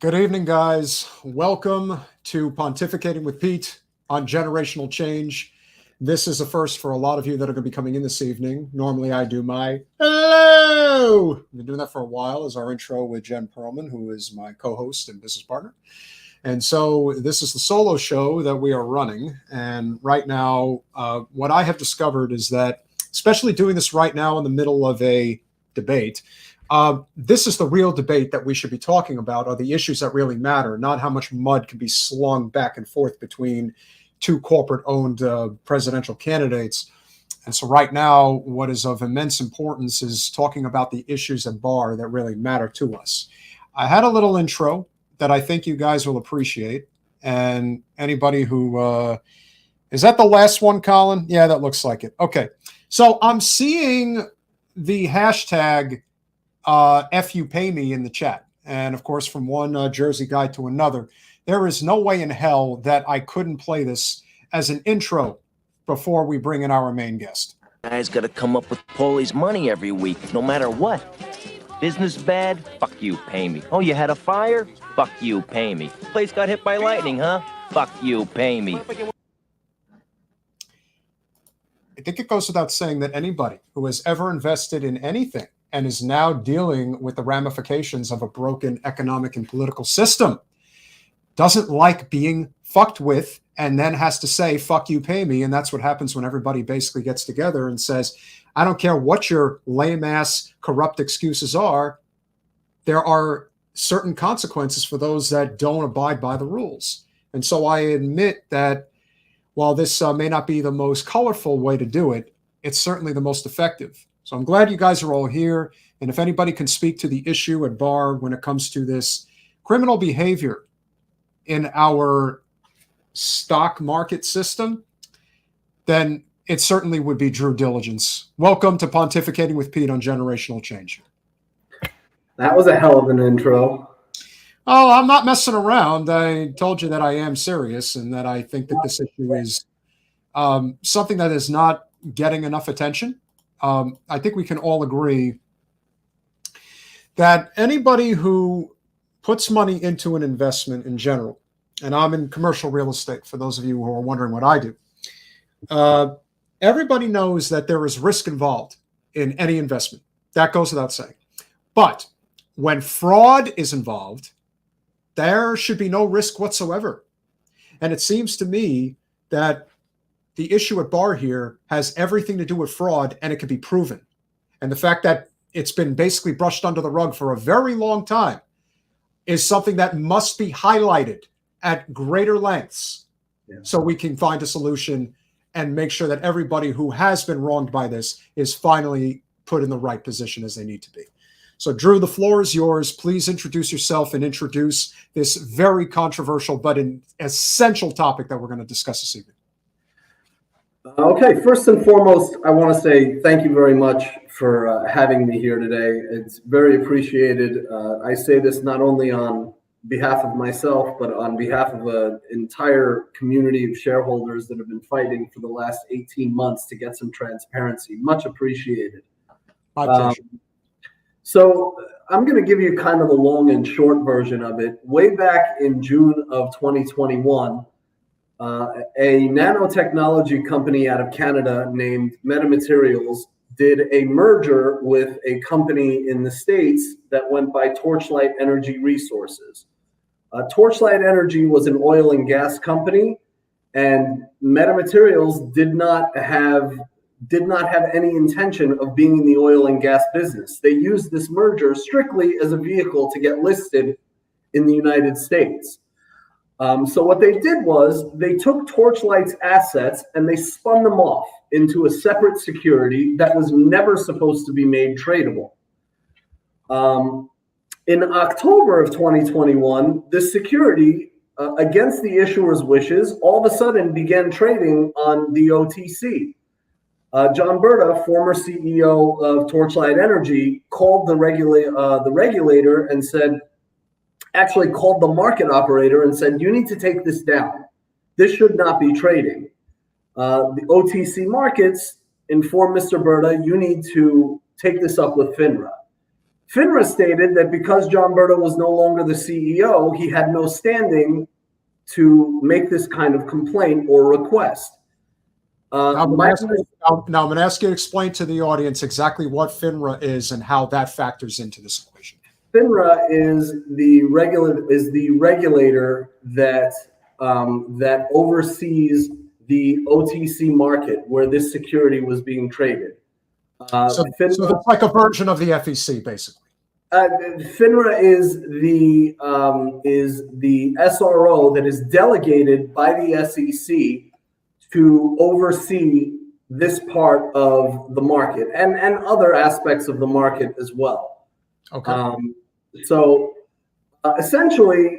Good evening, guys. Welcome to Pontificating with Pete on Generational Change. This is a first for a lot of you that are going to be coming in this evening. Normally, I do my hello. I've been doing that for a while as our intro with Jen Perelman, who is my co-host and business partner. And so this is the solo show that we are running. And right now, what I have discovered is that, especially doing this right now in the middle of a debate, this is the real debate that we should be talking about, are the issues that really matter, not how much mud can be slung back and forth between two corporate-owned presidential candidates. And so right now, what is of immense importance is talking about the issues at bar that really matter to us. I had a little intro that I think you guys will appreciate. And anybody who is that the last one, Colin? Yeah, that looks like it. Okay. So I'm seeing the hashtag FUPayMe in the chat. And of course, from one Jersey guy to another, there is no way in hell that I couldn't play this as an intro before we bring in our main guest. Guy's got to come up with Paulie's money every week, no matter what. Business bad? Fuck you, pay me. Oh, you had a fire? Fuck you, pay me. Place got hit by lightning, huh? Fuck you, pay me. I think it goes without saying that anybody who has ever invested in anything and is now dealing with the ramifications of a broken economic and political system doesn't like being fucked with and then has to say, fuck you, pay me. And that's what happens when everybody basically gets together and says, I don't care what your lame-ass corrupt excuses are, there are certain consequences for those that don't abide by the rules. And so I admit that while this may not be the most colorful way to do it, it's certainly the most effective. So I'm glad you guys are all here. And if anybody can speak to the issue at bar when it comes to this criminal behavior in our stock market system, then it certainly would be Drew Diligence. Welcome to Pontificating with Pete on Generational Change. That was a hell of an intro. Oh, I'm not messing around. I told you that I am serious and that I think that this issue is something that is not getting enough attention. I think we can all agree that anybody who puts money into an investment in general, and I'm in commercial real estate, for those of you who are wondering what I do, everybody knows that there is risk involved in any investment. That goes without saying. But when fraud is involved, there should be no risk whatsoever. And it seems to me that the issue at bar here has everything to do with fraud, and it can be proven. And the fact that it's been basically brushed under the rug for a very long time is something that must be highlighted at greater lengths so we can find a solution and make sure that everybody who has been wronged by this is finally put in the right position as they need to be. So, Drew, the floor is yours. Please introduce yourself and introduce this very controversial but an essential topic that we're going to discuss this evening. Okay, first and foremost, I want to say thank you very much for having me here today. It's very appreciated. I say this not only on behalf of myself, but on behalf of an entire community of shareholders that have been fighting for the last 18 months to get some transparency. Much appreciated. My pleasure. So I'm going to give you kind of the long and short version of it. Way back in June of 2021, a nanotechnology company out of Canada named Metamaterials did a merger with a company in the States that went by Torchlight Energy Resources. Torchlight Energy was an oil and gas company, and Metamaterials did not have any intention of being in the oil and gas business. They used this merger strictly as a vehicle to get listed in the United States. So what they did was they took Torchlight's assets and they spun them off into a separate security that was never supposed to be made tradable. In October of 2021, this security, against the issuer's wishes, all of a sudden began trading on the OTC. John Berta, former CEO of Torchlight Energy, called the regulator and said, actually called the market operator and said, you need to take this down. This should not be trading. The OTC markets informed Mr. Berta, you need to take this up with FINRA. FINRA stated that because John Berta was no longer the CEO, he had no standing to make this kind of complaint or request. Now I'm going to ask you to explain to the audience exactly what FINRA is and how that factors into this equation. FINRA is the regulator that that oversees the OTC market where this security was being traded. So it's like a version of the FEC, basically. FINRA is the SRO that is delegated by the SEC to oversee this part of the market and other aspects of the market as well. Okay. So essentially,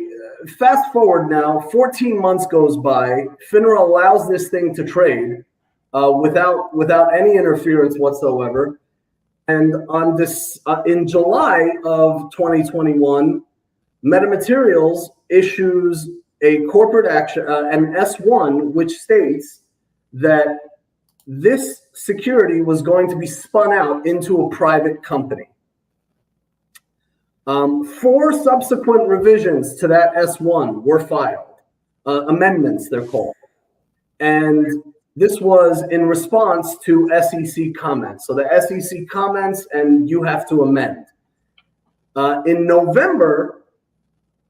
fast forward now, 14 months goes by. FINRA allows this thing to trade without any interference whatsoever. And on this, in July of 2021, Metamaterials issues a corporate action, an S1, which states that this security was going to be spun out into a private company. 4 subsequent revisions to that S1 were filed, amendments they're called. And this was in response to SEC comments. So the SEC comments and you have to amend. In November,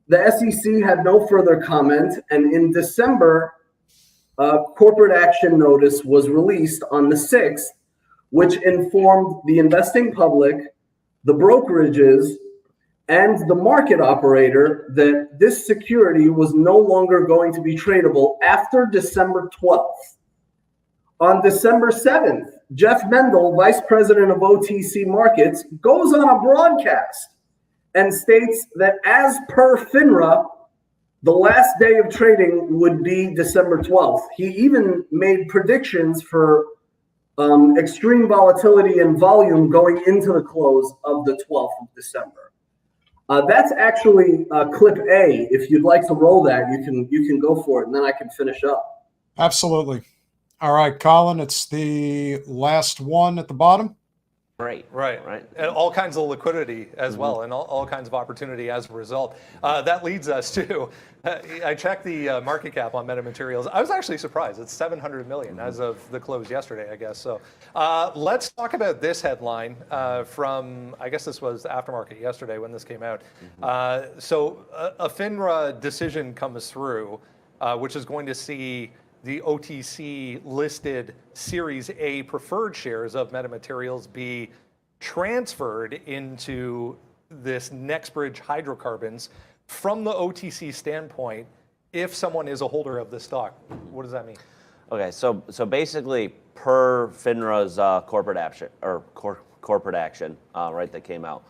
the SEC had no further comment. And in December, a corporate action notice was released on the 6th, which informed the investing public, the brokerages, and the market operator that this security was no longer going to be tradable after December 12th. On December 7th, Jeff Mendel, vice president of OTC markets, goes on a broadcast and states that as per FINRA, the last day of trading would be December 12th. He even made predictions for extreme volatility and volume going into the close of the 12th of December. That's actually clip A. If you'd like to roll that, you can go for it, and then I can finish up. Absolutely. All right, Colin, it's the last one at the bottom. Right. And all kinds of liquidity as well, and all kinds of opportunity as a result. That leads us to, I checked the market cap on Metamaterials. I was actually surprised. It's 700 million as of the close yesterday, I guess. So let's talk about this headline from, I guess this was aftermarket yesterday when this came out. So a FINRA decision comes through, which is going to see the OTC listed Series A preferred shares of Metamaterials be transferred into this NextBridge hydrocarbons. From the OTC standpoint, if someone is a holder of this stock, what does that mean? Okay, so basically, per FINRA's corporate action, right, that came out.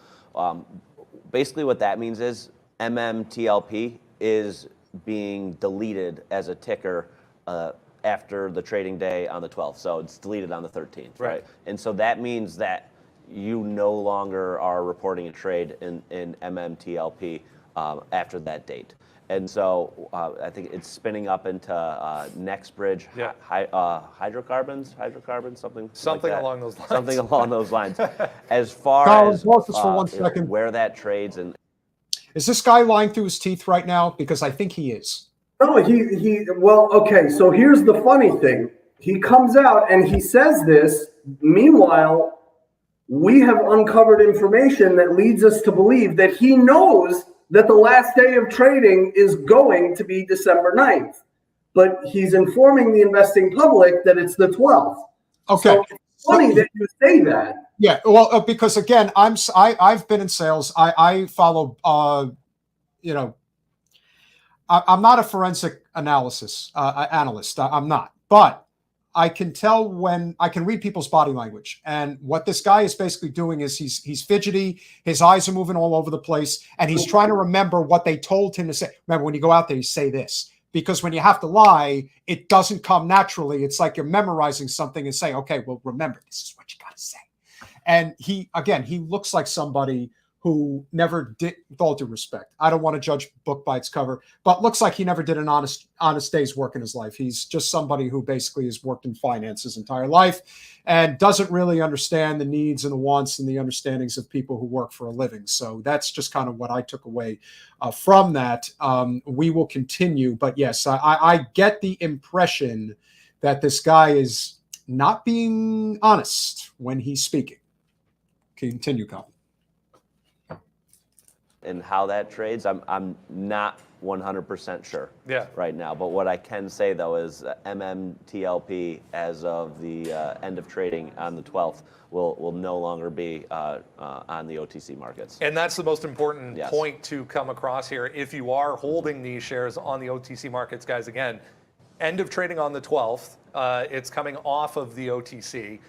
Basically, what that means is MMTLP is being deleted as a ticker after the trading day on the 12th. So it's deleted on the 13th, right? And so that means that you no longer are reporting a trade in MMTLP after that date. And so I think it's spinning up into NextBridge hydrocarbons, something like that. Along those lines. Something along those lines. As far Colin, as pause this for 1 second. Where that trades and. Is this guy lying through his teeth right now? Because I think he is. No, well, okay, so here's the funny thing. He comes out and he says this. Meanwhile, we have uncovered information that leads us to believe that he knows that the last day of trading is going to be December 9th. But he's informing the investing public that it's the 12th. Okay. So it's funny that you say that. Yeah, well, because again, I've been in sales. I follow, I'm not a forensic analyst. I'm not, but I can tell when I can read people's body language. And what this guy is basically doing is he's fidgety. His eyes are moving all over the place, and he's trying to remember what they told him to say. Remember, when you go out there, you say this, because when you have to lie, it doesn't come naturally. It's like you're memorizing something and saying, okay, well, remember, this is what you got to say. And he looks like somebody who never did, with all due respect, I don't want to judge book by its cover, but looks like he never did an honest day's work in his life. He's just somebody who basically has worked in finance his entire life and doesn't really understand the needs and the wants and the understandings of people who work for a living. So that's just kind of what I took away from that. We will continue, but yes, I get the impression that this guy is not being honest when he's speaking. Continue, Colin. And how that trades, I'm not 100% sure right now. But what I can say, though, is MMTLP, as of the end of trading on the 12th, will no longer be on the OTC markets. And that's the most important point to come across here. If you are holding these shares on the OTC markets, guys, again, end of trading on the 12th. It's coming off of the OTC.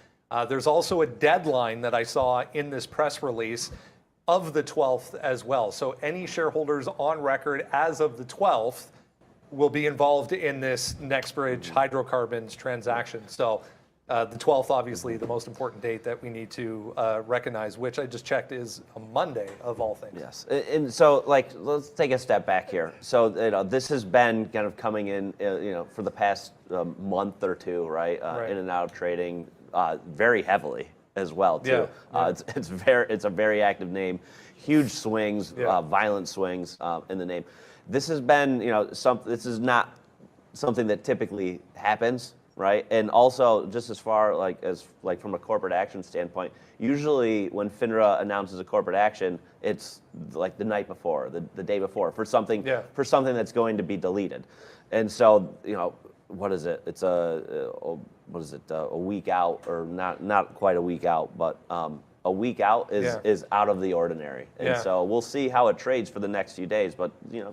There's also a deadline that I saw in this press release of the 12th as well. So any shareholders on record as of the 12th will be involved in this NextBridge hydrocarbons transaction. So the 12th, obviously, the most important date that we need to recognize, which I just checked is a Monday of all things. Yes, and so let's take a step back here. So this has been kind of coming in, for the past month or two, right? In and out of trading very heavily as well too. It's a very active name, huge swings, violent swings in the name. This has been this is not something that typically happens, right? And also just as far as from a corporate action standpoint, usually when FINRA announces a corporate action, it's like the night before, the day before for something that's going to be deleted. And so what is it? It's a week out, or not quite a week out, but a week out is out of the ordinary. And so we'll see how it trades for the next few days, but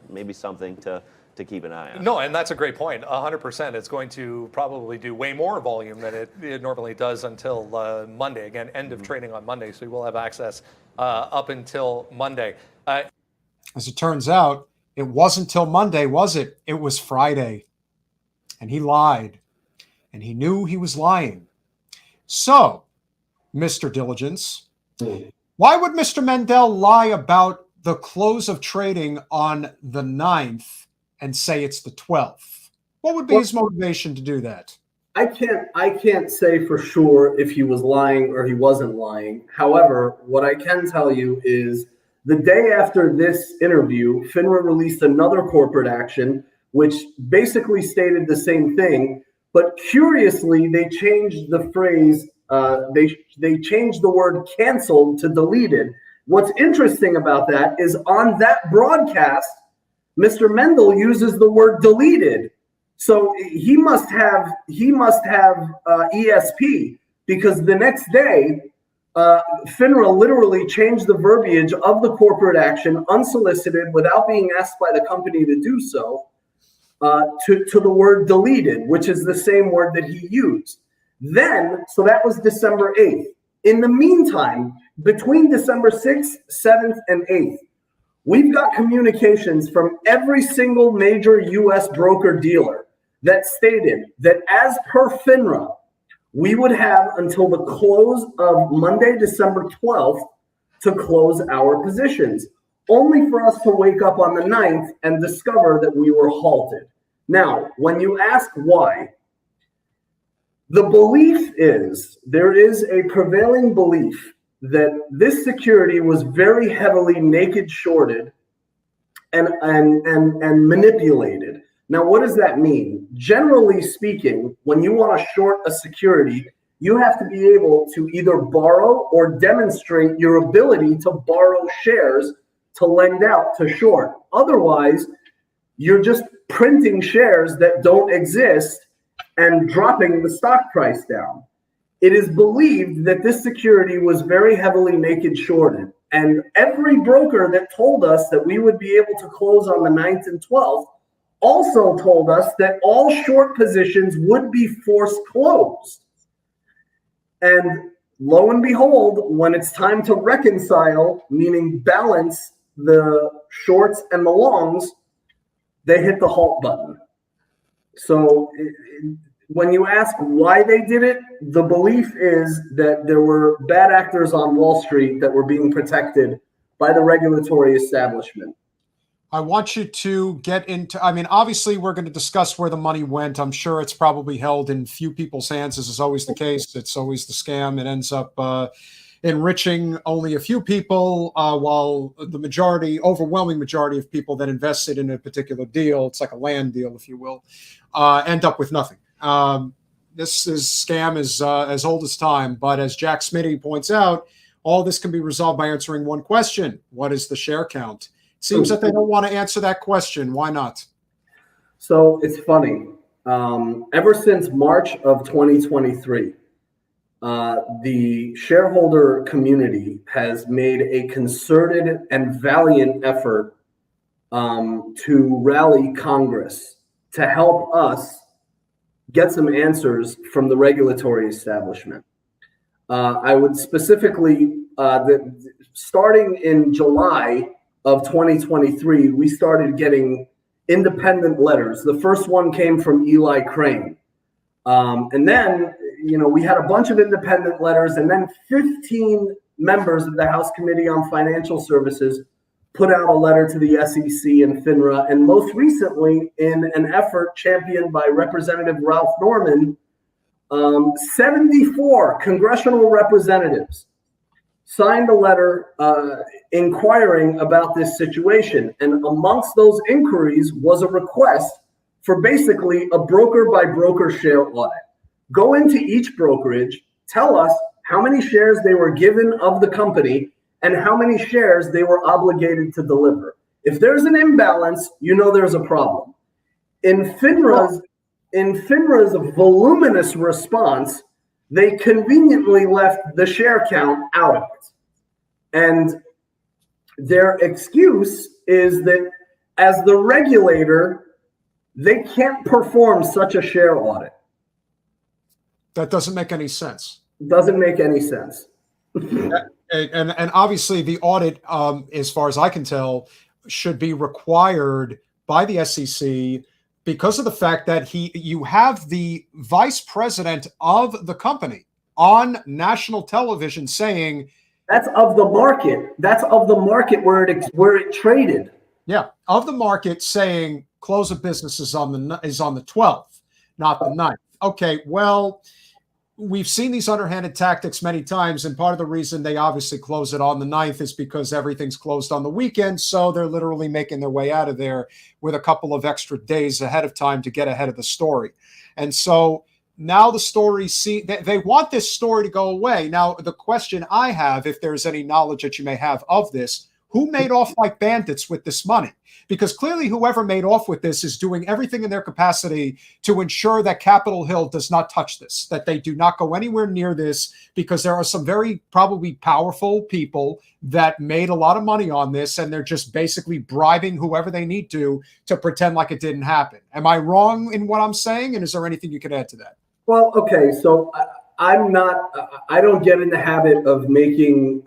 maybe something to keep an eye on. No, and that's a great point. 100%. It's going to probably do way more volume than it normally does until Monday. Again, end of trading on Monday, so we will have access up until Monday. As it turns out, it wasn't till Monday, was it? It was Friday. And he lied. And he knew he was lying. So, Mr. Diligence, why would Mr. Mendel lie about the close of trading on the 9th and say it's the 12th? What would be his motivation to do that? I can't say for sure if he was lying or he wasn't lying. However, what I can tell you is the day after this interview, FINRA released another corporate action which basically stated the same thing, but curiously, they changed the phrase, they changed the word canceled to deleted. What's interesting about that is on that broadcast, Mr. Mendel uses the word deleted. So he must have ESP, because the next day, FINRA literally changed the verbiage of the corporate action unsolicited without being asked by the company to do so. To the word deleted, which is the same word that he used. Then, so that was December 8th. In the meantime, between December 6th, 7th, and 8th, we've got communications from every single major U.S. broker-dealer that stated that as per FINRA, we would have until the close of Monday, December 12th to close our positions, only for us to wake up on the 9th and discover that we were halted. Now, when you ask why, the belief is, there is a prevailing belief that this security was very heavily naked shorted and manipulated. Now, what does that mean? Generally speaking, when you want to short a security, you have to be able to either borrow or demonstrate your ability to borrow shares to lend out to short. Otherwise, you're just printing shares that don't exist and dropping the stock price down. It is believed that this security was very heavily naked shorted. And every broker that told us that we would be able to close on the 9th and 12th also told us that all short positions would be forced closed. And lo and behold, when it's time to reconcile, meaning balance the shorts and the longs, they hit the halt button. So when you ask why they did it, the belief is that there were bad actors on Wall Street that were being protected by the regulatory establishment. I want you to get into, I mean, obviously we're going to discuss where the money went. I'm sure it's probably held in few people's hands, as is always the case. It's always the scam. It ends up enriching only a few people, while the overwhelming majority of people that invested in a particular deal, it's like a land deal, if you will, end up with nothing. This scam is as old as time, but as Jack Smitty points out, all this can be resolved by answering one question: what is the share count? Seems that they don't want to answer that question. Why not? So it's funny. Ever since March of 2023, the shareholder community has made a concerted and valiant effort to rally Congress to help us get some answers from the regulatory establishment. I would specifically, starting in July of 2023, we started getting independent letters. The first one came from Eli Crane. And then, we had a bunch of independent letters, and then 15 members of the House Committee on Financial Services put out a letter to the SEC and FINRA. And most recently, in an effort championed by Representative Ralph Norman, 74 congressional representatives signed a letter inquiring about this situation. And amongst those inquiries was a request for basically a broker by broker share audit. Go into each brokerage, tell us how many shares they were given of the company and how many shares they were obligated to deliver. If there's an imbalance, there's a problem. In FINRA's voluminous response, they conveniently left the share count out of it. And their excuse is that as the regulator, they can't perform such a share audit. That doesn't make any sense. Doesn't make any sense. And obviously the audit, as far as I can tell, should be required by the SEC because of the fact that you have the vice president of the company on national television saying, that's of the market. That's of the market where it traded. Yeah, of the market saying close of business is on the 12th, not the 9th. Okay, well, we've seen these underhanded tactics many times, and part of the reason they obviously close it on the 9th is because everything's closed on the weekend, so they're literally making their way out of there with a couple of extra days ahead of time to get ahead of the story. And so now the story, they want this story to go away. Now, the question I have, if there's any knowledge that you may have of this, who made off like bandits with this money? Because clearly whoever made off with this is doing everything in their capacity to ensure that Capitol Hill does not touch this, that they do not go anywhere near this, because there are some very probably powerful people that made a lot of money on this, and they're just basically bribing whoever they need to pretend like it didn't happen. Am I wrong in what I'm saying? And is there anything you could add to that? Well, okay, so I don't get in the habit of making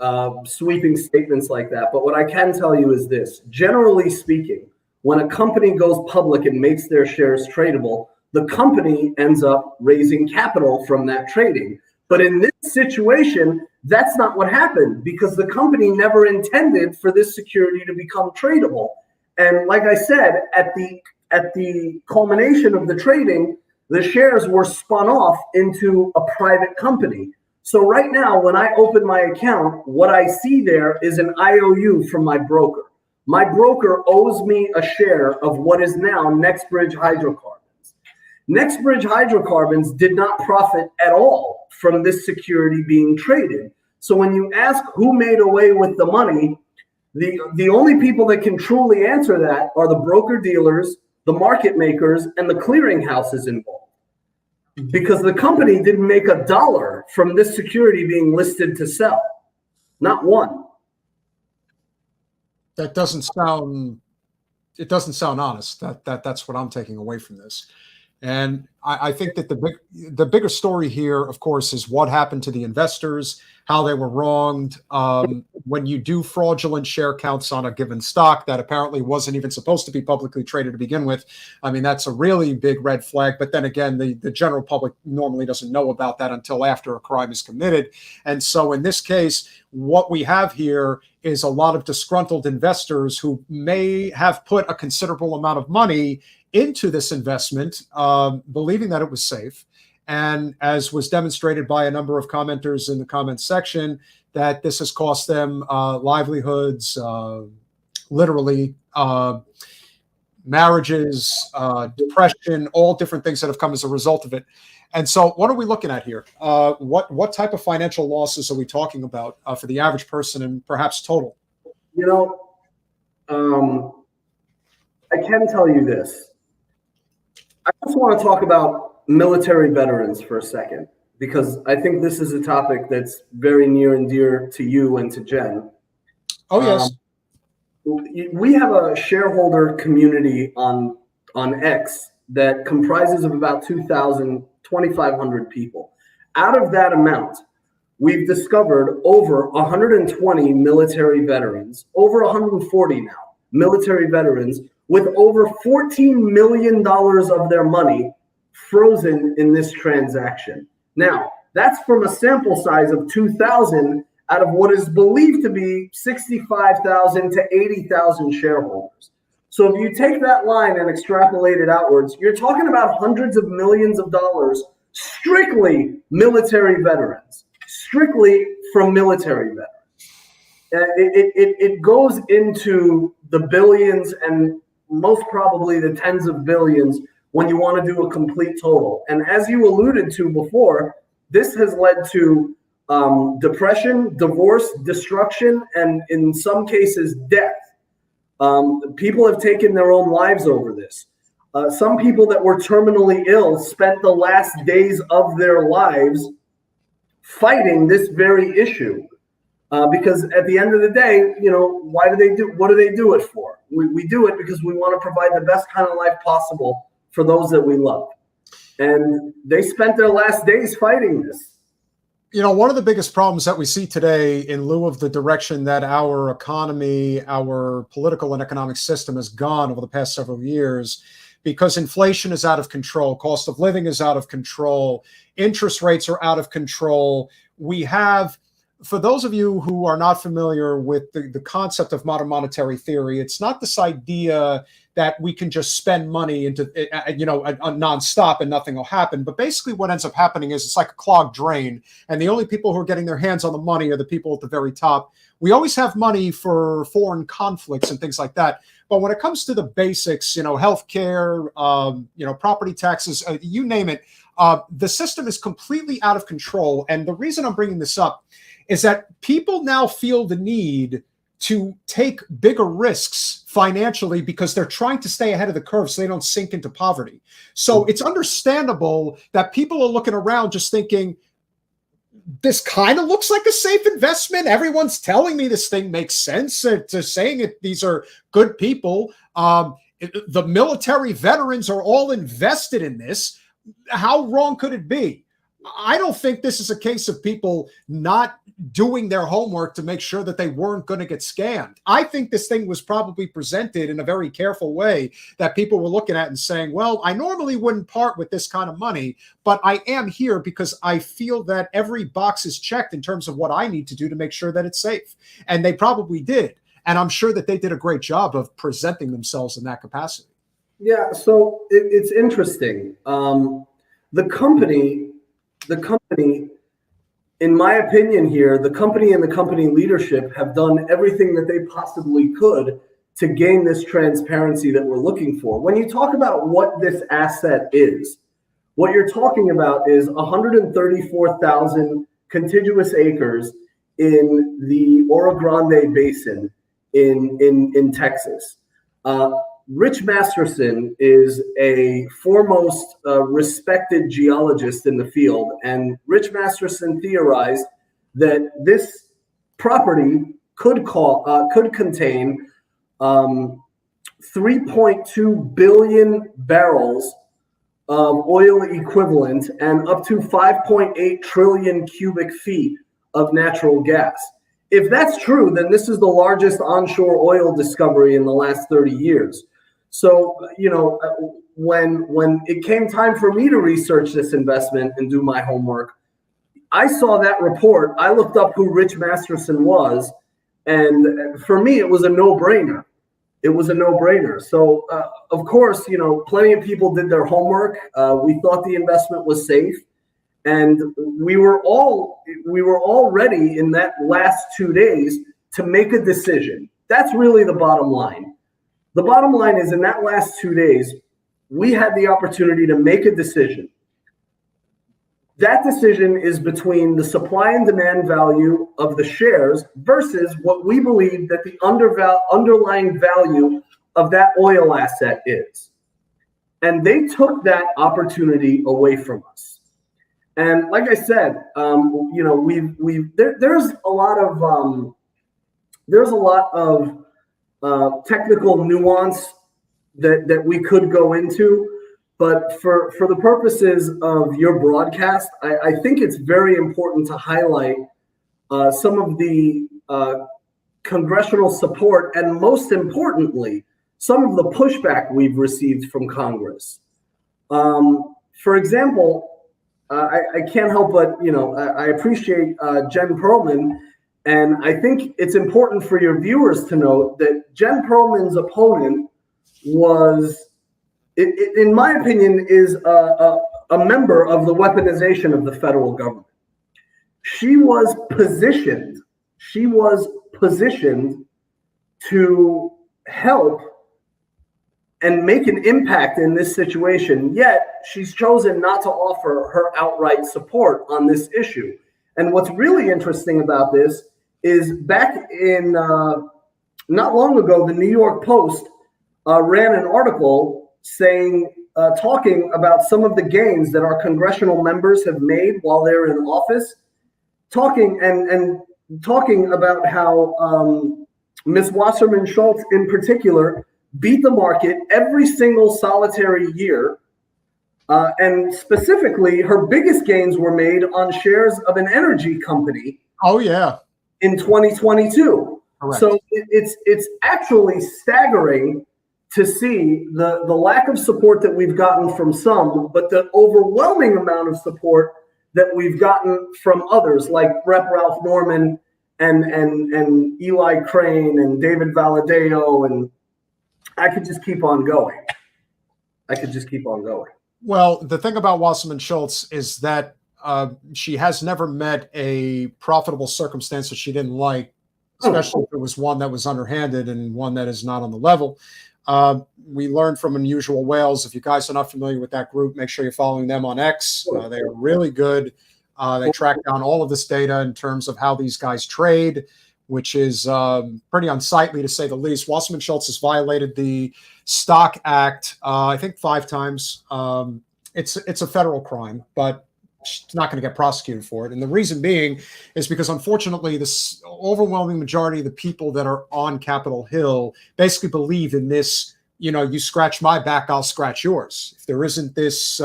sweeping statements like that. But what I can tell you is this: generally speaking, when a company goes public and makes their shares tradable, the company ends up raising capital from that trading. But in this situation, that's not what happened, because the company never intended for this security to become tradable. And like I said, at the culmination of the trading, the shares were spun off into a private company. So right now, when I open my account, what I see there is an IOU from my broker. My broker owes me a share of what is now NextBridge Hydrocarbons. NextBridge Hydrocarbons did not profit at all from this security being traded. So when you ask who made away with the money, the only people that can truly answer that are the broker dealers, the market makers, and the clearinghouses involved. Because the company didn't make $1 from this security being listed to sell. Not one. That doesn't sound honest. That's what I'm taking away from this. And I think that the bigger story here, of course, is what happened to the investors, how they were wronged. When you do fraudulent share counts on a given stock that apparently wasn't even supposed to be publicly traded to begin with, I mean, that's a really big red flag. But then again, the general public normally doesn't know about that until after a crime is committed. And so in this case, what we have here is a lot of disgruntled investors who may have put a considerable amount of money into this investment, believing that it was safe. And as was demonstrated by a number of commenters in the comments section, that this has cost them livelihoods, literally marriages, depression, all different things that have come as a result of it. And so what are we looking at here? What type of financial losses are we talking about for the average person and perhaps total? I can tell you this. I just want to talk about military veterans for a second, because I think this is a topic that's very near and dear to you and to Jen. Oh, yes. We have a shareholder community on X that comprises of about 2,500 people. Out of that amount, we've discovered over 120 military veterans, over 140 now, military veterans with over $14 million of their money frozen in this transaction. Now, that's from a sample size of 2,000 out of what is believed to be 65,000 to 80,000 shareholders. So if you take that line and extrapolate it outwards, you're talking about hundreds of millions of dollars, strictly military veterans, strictly from military veterans. It goes into the billions and most probably the tens of billions when you want to do a complete total. And as you alluded to before, this has led to depression, divorce, destruction, and in some cases, death. People have taken their own lives over this. Some people that were terminally ill spent the last days of their lives fighting this very issue. Because at the end of the day, what do they do it for? We do it because we want to provide the best kind of life possible for those that we love. And they spent their last days fighting this. One of the biggest problems that we see today, in lieu of the direction that our economy, our political and economic system has gone over the past several years, because inflation is out of control, cost of living is out of control, interest rates are out of control. We have, for those of you who are not familiar with the concept of modern monetary theory, it's not this idea that we can just spend money into, nonstop and nothing will happen. But basically what ends up happening is it's like a clogged drain. And the only people who are getting their hands on the money are the people at the very top. We always have money for foreign conflicts and things like that. But when it comes to the basics, healthcare, property taxes, you name it, the system is completely out of control. And the reason I'm bringing this up is that people now feel the need to take bigger risks financially because they're trying to stay ahead of the curve so they don't sink into poverty. So it's understandable that people are looking around just thinking, this kind of looks like a safe investment. Everyone's telling me this thing makes sense. To saying it, these are good people. The military veterans are all invested in this. How wrong could it be? I don't think this is a case of people not doing their homework to make sure that they weren't going to get scammed. I think this thing was probably presented in a very careful way that people were looking at and saying, well, I normally wouldn't part with this kind of money, but I am here because I feel that every box is checked in terms of what I need to do to make sure that it's safe. And they probably did. And I'm sure that they did a great job of presenting themselves in that capacity. Yeah, so it's interesting. The company, in my opinion here, the company and the company leadership have done everything that they possibly could to gain this transparency that we're looking for. When you talk about what this asset is, what you're talking about is 134,000 contiguous acres in the Oro Grande Basin in Texas. Rich Masterson is a foremost respected geologist in the field, and Rich Masterson theorized that this property could contain 3.2 billion barrels of oil equivalent and up to 5.8 trillion cubic feet of natural gas. If that's true, then this is the largest onshore oil discovery in the last 30 years. So, when it came time for me to research this investment and do my homework, I saw that report. I looked up who Rich Masterson was, and for me, it was a no-brainer. It was a no-brainer. So, of course, plenty of people did their homework. We thought the investment was safe, and we were all ready in that last 2 days to make a decision. That's really the bottom line. The bottom line is, in that last 2 days, we had the opportunity to make a decision. That decision is between the supply and demand value of the shares versus what we believe that the underlying value of that oil asset is. And they took that opportunity away from us. And like I said, there's a lot of technical nuance that we could go into. But for the purposes of your broadcast, I think it's very important to highlight some of the congressional support and, most importantly, some of the pushback we've received from Congress. For example, I can't help but, I appreciate Jen Perelman, and I think it's important for your viewers to note that Jen Perelman's opponent was, in my opinion, is a member of the weaponization of the federal government. She was positioned to help and make an impact in this situation, yet she's chosen not to offer her outright support on this issue. And what's really interesting about this is back in not long ago, the New York Post ran an article talking about some of the gains that our congressional members have made while they're in office, talking about how Ms. Wasserman Schultz in particular beat the market every single solitary year. And specifically, her biggest gains were made on shares of an energy company. Oh, yeah. In 2022. Correct. So it's actually staggering to see the lack of support that we've gotten from some, but the overwhelming amount of support that we've gotten from others, like Rep. Ralph Norman and Eli Crane and David Valadeo, and I could just keep on going. Well, the thing about Wasserman Schultz is that she has never met a profitable circumstance that she didn't like, especially if it was one that was underhanded and one that is not on the level. We learned from Unusual Whales. If you guys are not familiar with that group, make sure you're following them on X. They are really good. They track down all of this data in terms of how these guys trade, which is pretty unsightly to say the least. Wasserman Schultz has violated the Stock Act, I think 5 times. It's a federal crime, but she's not going to get prosecuted for it. And the reason being is because, unfortunately, this overwhelming majority of the people that are on Capitol Hill basically believe in this, you scratch my back, I'll scratch yours. If there isn't this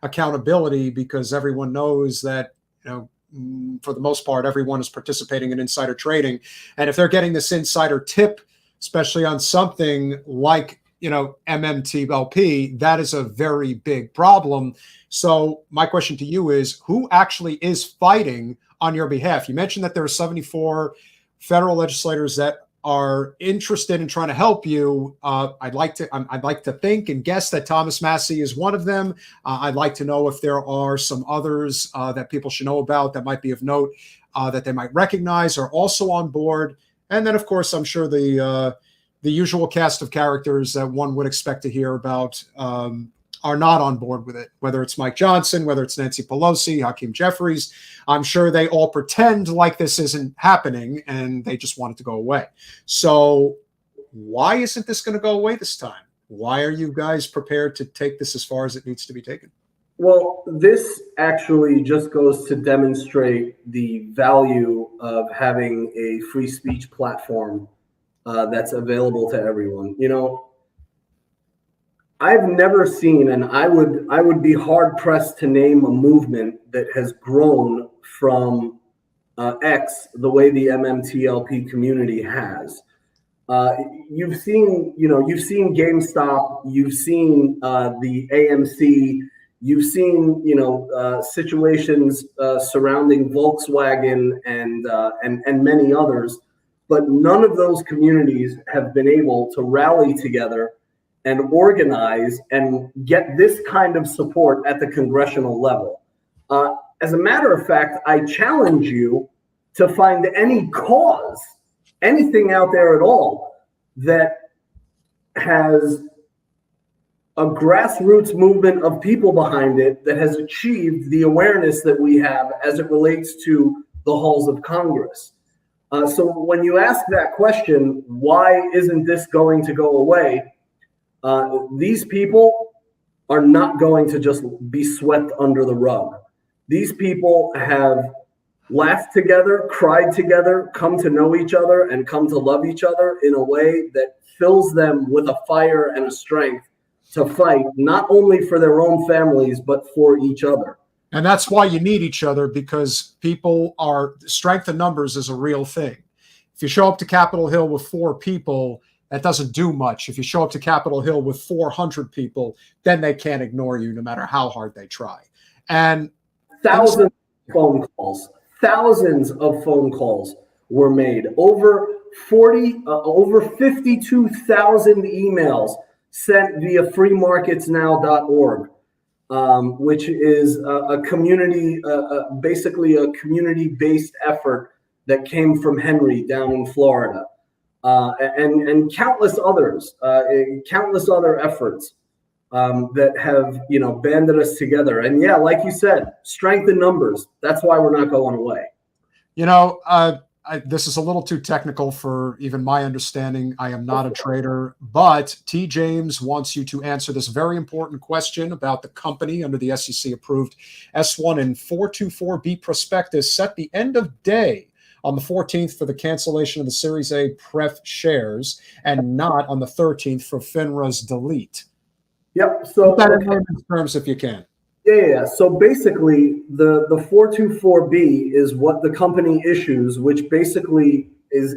accountability, because everyone knows that, for the most part, everyone is participating in insider trading. And if they're getting this insider tip, especially on something like, MMTLP, that is a very big problem. So my question to you is, who actually is fighting on your behalf? You mentioned that there are 74 federal legislators that are interested in trying to help you. I'd like to think and guess that Thomas Massie is one of them. I'd like to know if there are some others that people should know about that might be of note, that they might recognize are also on board. And then, of course, I'm sure the usual cast of characters that one would expect to hear about are not on board with it, whether it's Mike Johnson, whether it's Nancy Pelosi, Hakeem Jeffries. I'm sure they all pretend like this isn't happening and they just want it to go away. So why isn't this going to go away this time? Why are you guys prepared to take this as far as it needs to be taken? Well, this actually just goes to demonstrate the value of having a free speech platform that's available to everyone. I've never seen, and I would be hard pressed to name a movement that has grown from X the way the MMTLP community has. You've seen GameStop, you've seen the AMC, you've seen situations surrounding Volkswagen and many others, but none of those communities have been able to rally together and organize and get this kind of support at the congressional level. As a matter of fact, I challenge you to find any cause, anything out there at all, that has a grassroots movement of people behind it that has achieved the awareness that we have as it relates to the halls of Congress. So when you ask that question, why isn't this going to go away? These people are not going to just be swept under the rug. These people have laughed together, cried together, come to know each other, and come to love each other in a way that fills them with a fire and a strength to fight, not only for their own families, but for each other. And that's why you need each other, because strength in numbers is a real thing. If you show up to Capitol Hill with 4 people, that doesn't do much. If you show up to Capitol Hill with 400 people, then they can't ignore you no matter how hard they try. And thousands of phone calls were made. Over 52,000 emails sent via freemarketsnow.org, which is a community, basically a community-based effort that came from Henry down in Florida. And countless others, countless other efforts that have, banded us together. And yeah, like you said, strength in numbers. That's why we're not going away. This is a little too technical for even my understanding. I am not a trader, but T. James wants you to answer this very important question about the company under the SEC-approved S1 and 424B prospectus set the end of day on the 14th for the cancellation of the Series A pref shares and not on the 13th for FINRA's delete. Yep. So put that in terms if you can. Yeah. So basically, the 424B is what the company issues, which basically is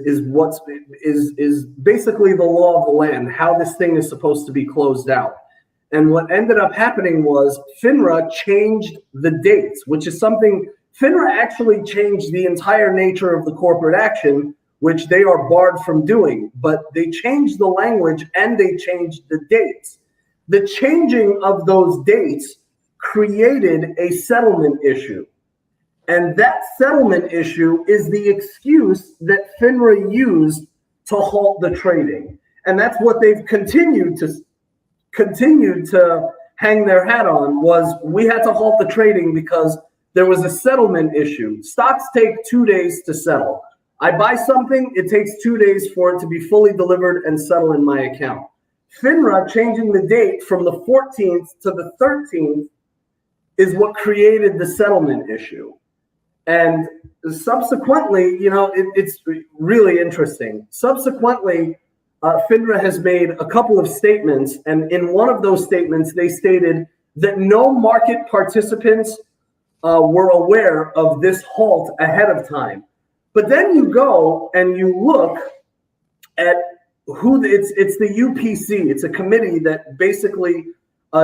basically the law of the land, how this thing is supposed to be closed out. And what ended up happening was FINRA changed the dates, which is something FINRA actually changed the entire nature of the corporate action, which they are barred from doing. But they changed the language and they changed the dates. The changing of those dates created a settlement issue. And that settlement issue is the excuse that FINRA used to halt the trading. And that's what they've continued to hang their hat on, was we had to halt the trading because there was a settlement issue. Stocks take 2 days to settle. I buy something, it takes 2 days for it to be fully delivered and settle in my account. FINRA changing the date from the 14th to the 13th is what created the settlement issue. And subsequently, it's really interesting. Subsequently, FINRA has made a couple of statements, and in one of those statements, they stated that no market participants were aware of this halt ahead of time. But then you go and you look at who it's the UPC. It's a committee that basically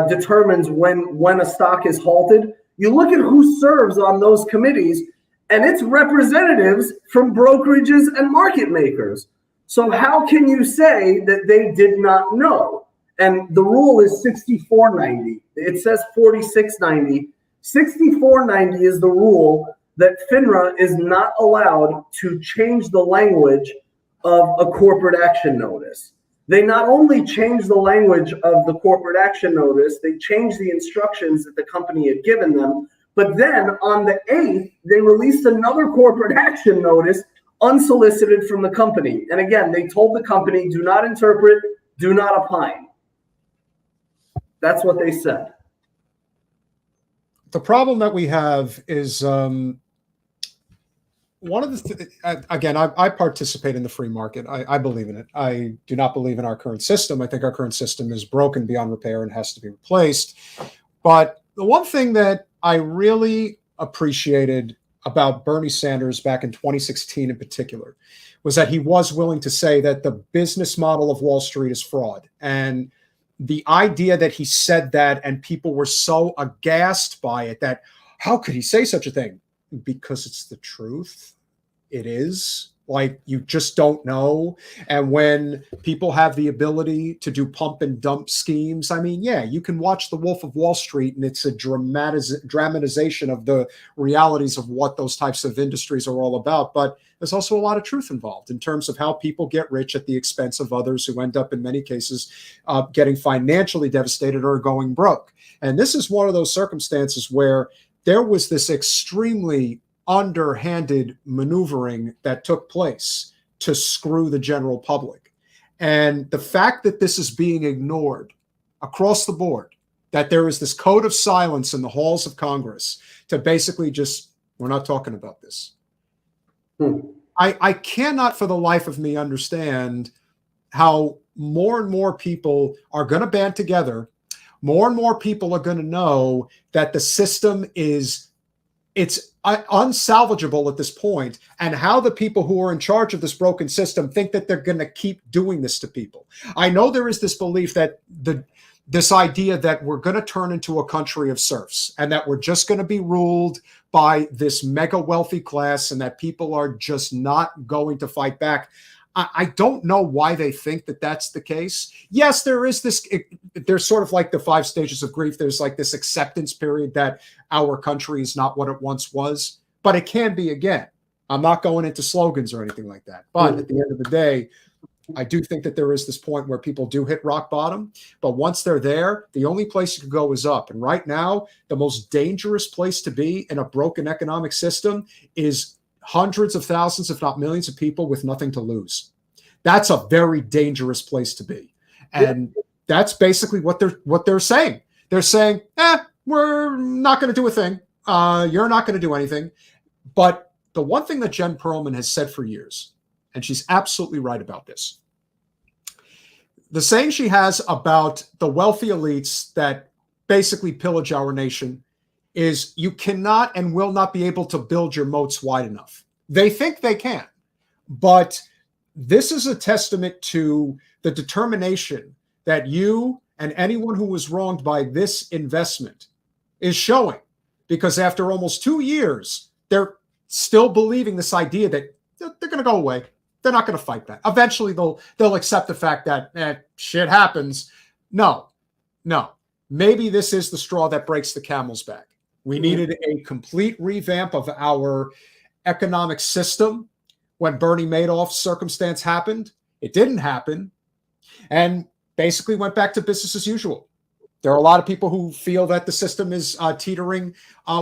determines when a stock is halted. You look at who serves on those committees, and it's representatives from brokerages and market makers. So how can you say that they did not know? And the rule is 6490. It says 4690. 6490 is the rule that FINRA is not allowed to change the language of a corporate action notice. They not only changed the language of the corporate action notice, they changed the instructions that the company had given them, but then on the 8th, they released another corporate action notice unsolicited from the company. And again, they told the company, do not interpret, do not opine. That's what they said. The problem that we have is one of the again, I participate in the free market. I believe in it. I do not believe in our current system. I think our current system is broken beyond repair and has to be replaced. But the one thing that I really appreciated about Bernie Sanders back in 2016 in particular was that he was willing to say that the business model of Wall Street is fraud. And the idea that he said that and people were so aghast by it that how could he say such a thing? Because it's the truth. It is. Like, you just don't know. And when people have the ability to do pump and dump schemes, I mean, yeah, you can watch The Wolf of Wall Street and it's a dramatization of the realities of what those types of industries are all about. But there's also a lot of truth involved in terms of how people get rich at the expense of others who end up, in many cases, getting financially devastated or going broke. And this is one of those circumstances where there was this extremely underhanded maneuvering that took place to screw the general public. And the fact that this is being ignored across the board, that there is this code of silence in the halls of Congress to basically just, we're not talking about this. I cannot for the life of me understand how more and more people are going to band together. More and more people are going to know that the system it's unsalvageable at this point, and how the people who are in charge of this broken system think that they're going to keep doing this to people. I know there is this belief that this idea that we're going to turn into a country of serfs and that we're just going to be ruled by this mega wealthy class and that people are just not going to fight back. I don't know why they think that that's the case. Yes, there is this, there's sort of like the 5 stages of grief. There's like this acceptance period that our country is not what it once was, but it can be again. I'm not going into slogans or anything like that. But at the end of the day, I do think that there is this point where people do hit rock bottom. But once they're there, the only place you can go is up. And right now, the most dangerous place to be in a broken economic system is hundreds of thousands, if not millions of people with nothing to lose. That's a very dangerous place to be. And that's basically what they're saying. They're saying, we're not going to do a thing. You're not going to do anything. But the one thing that Jen Perelman has said for years, and she's absolutely right about this, the saying she has about the wealthy elites that basically pillage our nation is you cannot and will not be able to build your moats wide enough. They think they can, but this is a testament to the determination that you and anyone who was wronged by this investment is showing, because after almost 2 years, they're still believing this idea that they're going to go away. They're not going to fight back. Eventually, they'll accept the fact that shit happens. No. Maybe this is the straw that breaks the camel's back. We needed a complete revamp of our economic system when Bernie Madoff's circumstance happened. It didn't happen, and basically went back to business as usual. There are a lot of people who feel that the system is teetering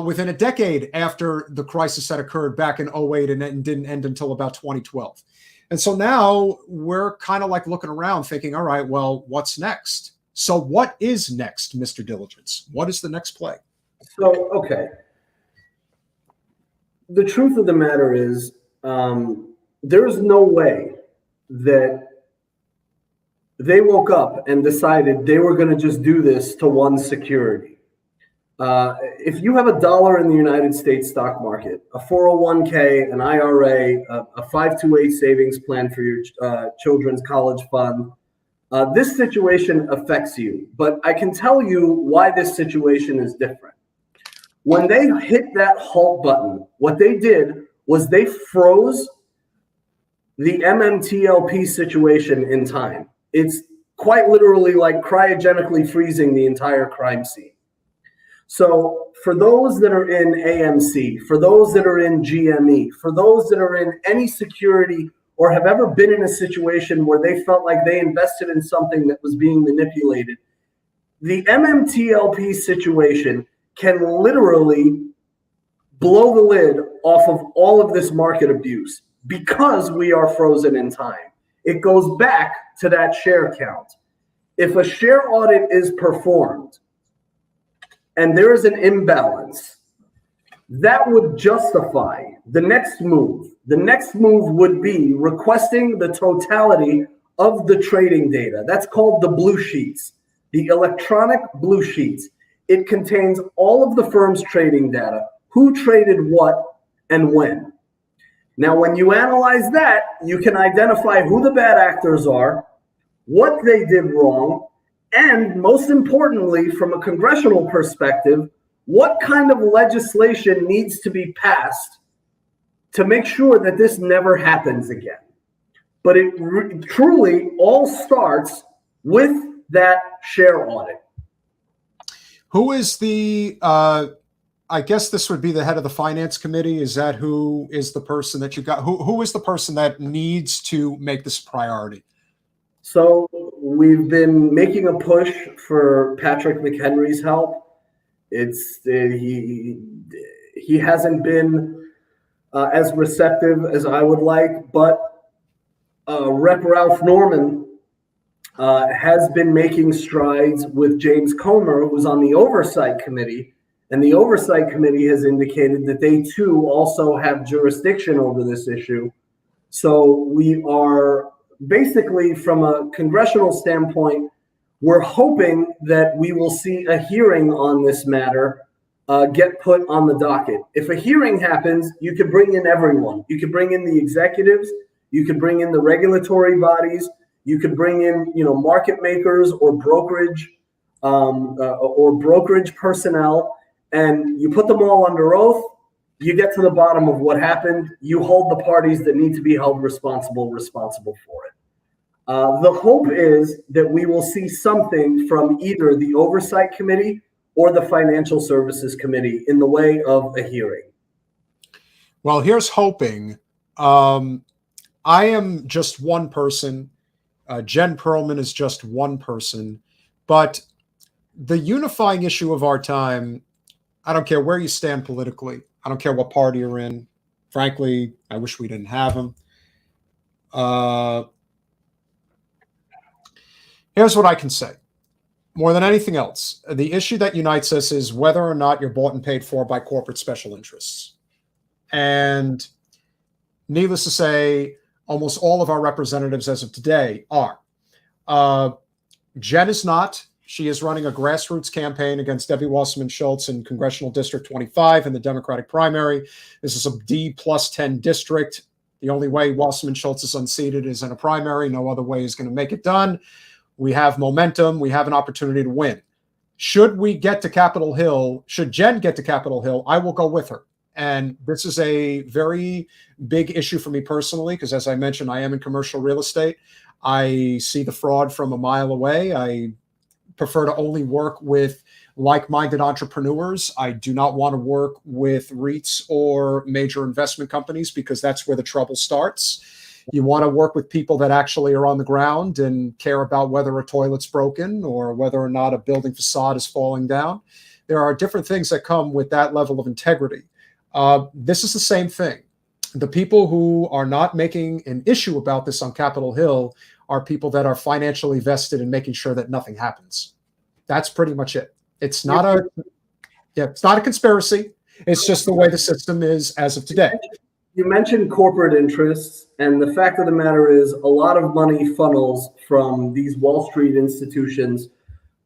within a decade after the crisis that occurred back in 2008 and didn't end until about 2012. And so now we're kind of like looking around thinking, all right, well, what's next? So what is next, Mr. Diligence? What is the next play? So, okay. The truth of the matter is, there is no way that they woke up and decided they were going to just do this to one security. If you have $1 in the United States stock market, a 401k, an IRA, a 528 savings plan for your children's college fund, this situation affects you. But I can tell you why this situation is different. When they hit that halt button, what they did was they froze the MMTLP situation in time. It's quite literally like cryogenically freezing the entire crime scene. So for those that are in AMC, for those that are in GME, for those that are in any security or have ever been in a situation where they felt like they invested in something that was being manipulated, the MMTLP situation can literally blow the lid off of all of this market abuse because we are frozen in time. It goes back to that share count. If a share audit is performed and there is an imbalance, that would justify the next move. The next move would be requesting the totality of the trading data. That's called the blue sheets, the electronic blue sheets. It contains all of the firm's trading data, who traded what and when. Now, when you analyze that, you can identify who the bad actors are, what they did wrong, and most importantly, from a congressional perspective, what kind of legislation needs to be passed to make sure that this never happens again. But it truly all starts with that share audit. Who is the, I guess this would be the head of the finance committee. Is that who is the person that you got? Who is the person that needs to make this a priority? So we've been making a push for Patrick McHenry's help. He hasn't been as receptive as I would like, but Rep. Ralph Norman has been making strides with James Comer, who's on the Oversight Committee, and the Oversight Committee has indicated that they too also have jurisdiction over this issue. So we are basically, from a congressional standpoint, we're hoping that we will see a hearing on this matter get put on the docket. If a hearing happens, you could bring in everyone. You could bring in the executives, you could bring in the regulatory bodies, you could bring in, market makers or brokerage personnel, and you put them all under oath. You get to the bottom of what happened. You hold the parties that need to be held responsible for it. The hope is that we will see something from either the Oversight Committee or the Financial Services Committee in the way of a hearing. Well, here's hoping. I am just one person. Jen Perelman is just one person. But the unifying issue of our time, I don't care where you stand politically. I don't care what party you're in. Frankly, I wish we didn't have them. Here's what I can say. More than anything else, the issue that unites us is whether or not you're bought and paid for by corporate special interests. And needless to say, almost all of our representatives as of today are. Jen is not. She is running a grassroots campaign against Debbie Wasserman Schultz in Congressional District 25 in the Democratic primary. This is a D+10 district. The only way Wasserman Schultz is unseated is in a primary. No other way is going to make it done. We have momentum. We have an opportunity to win. Should we get to Capitol Hill, should Jen get to Capitol Hill, I will go with her. And this is a very big issue for me personally, because as I mentioned, I am in commercial real estate. I see the fraud from a mile away. I prefer to only work with like-minded entrepreneurs. I do not want to work with REITs or major investment companies because that's where the trouble starts. You want to work with people that actually are on the ground and care about whether a toilet's broken or whether or not a building facade is falling down. There are different things that come with that level of integrity. This is the same thing. The people who are not making an issue about this on Capitol Hill are people that are financially vested in making sure that nothing happens. That's pretty much it. It's not it's not a conspiracy. It's just the way the system is as of today. You mentioned corporate interests, and the fact of the matter is a lot of money funnels from these Wall Street institutions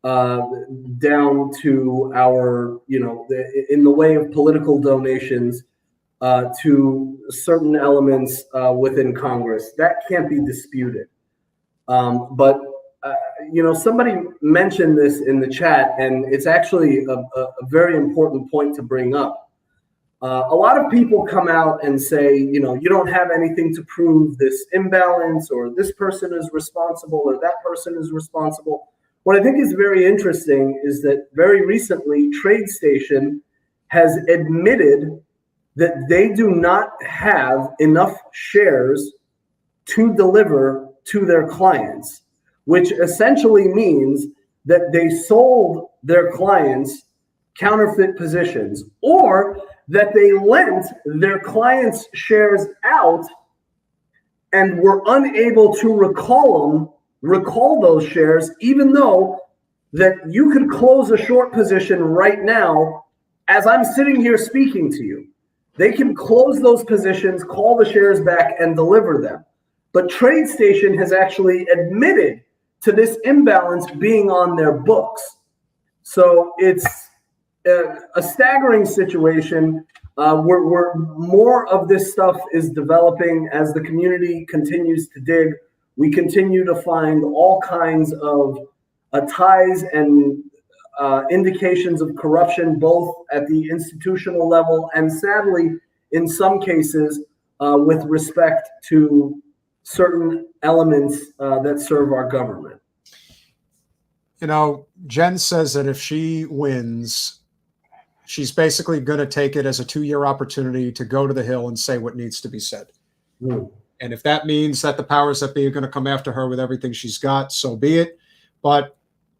down to our, in the way of political donations to certain elements within Congress. That can't be disputed. But somebody mentioned this in the chat, and it's actually a very important point to bring up. A lot of people come out and say, you don't have anything to prove this imbalance, or this person is responsible, or that person is responsible. What I think is very interesting is that very recently, TradeStation has admitted that they do not have enough shares to deliver to their clients, which essentially means that they sold their clients counterfeit positions, or that they lent their clients' shares out and were unable to recall those shares, even though that you could close a short position right now as I'm sitting here speaking to you, they can close those positions, call the shares back, and deliver them. But TradeStation has actually admitted to this imbalance being on their books. So it's a staggering situation. Where more of this stuff is developing as the community continues to dig. We continue to find all kinds of ties and indications of corruption, both at the institutional level and, sadly, in some cases, with respect to certain elements that serve our government. You know, Jen says that if she wins, she's basically going to take it as a 2-year opportunity to go to the Hill and say what needs to be said. And if that means that the powers that be are going to come after her with everything she's got, so be it. But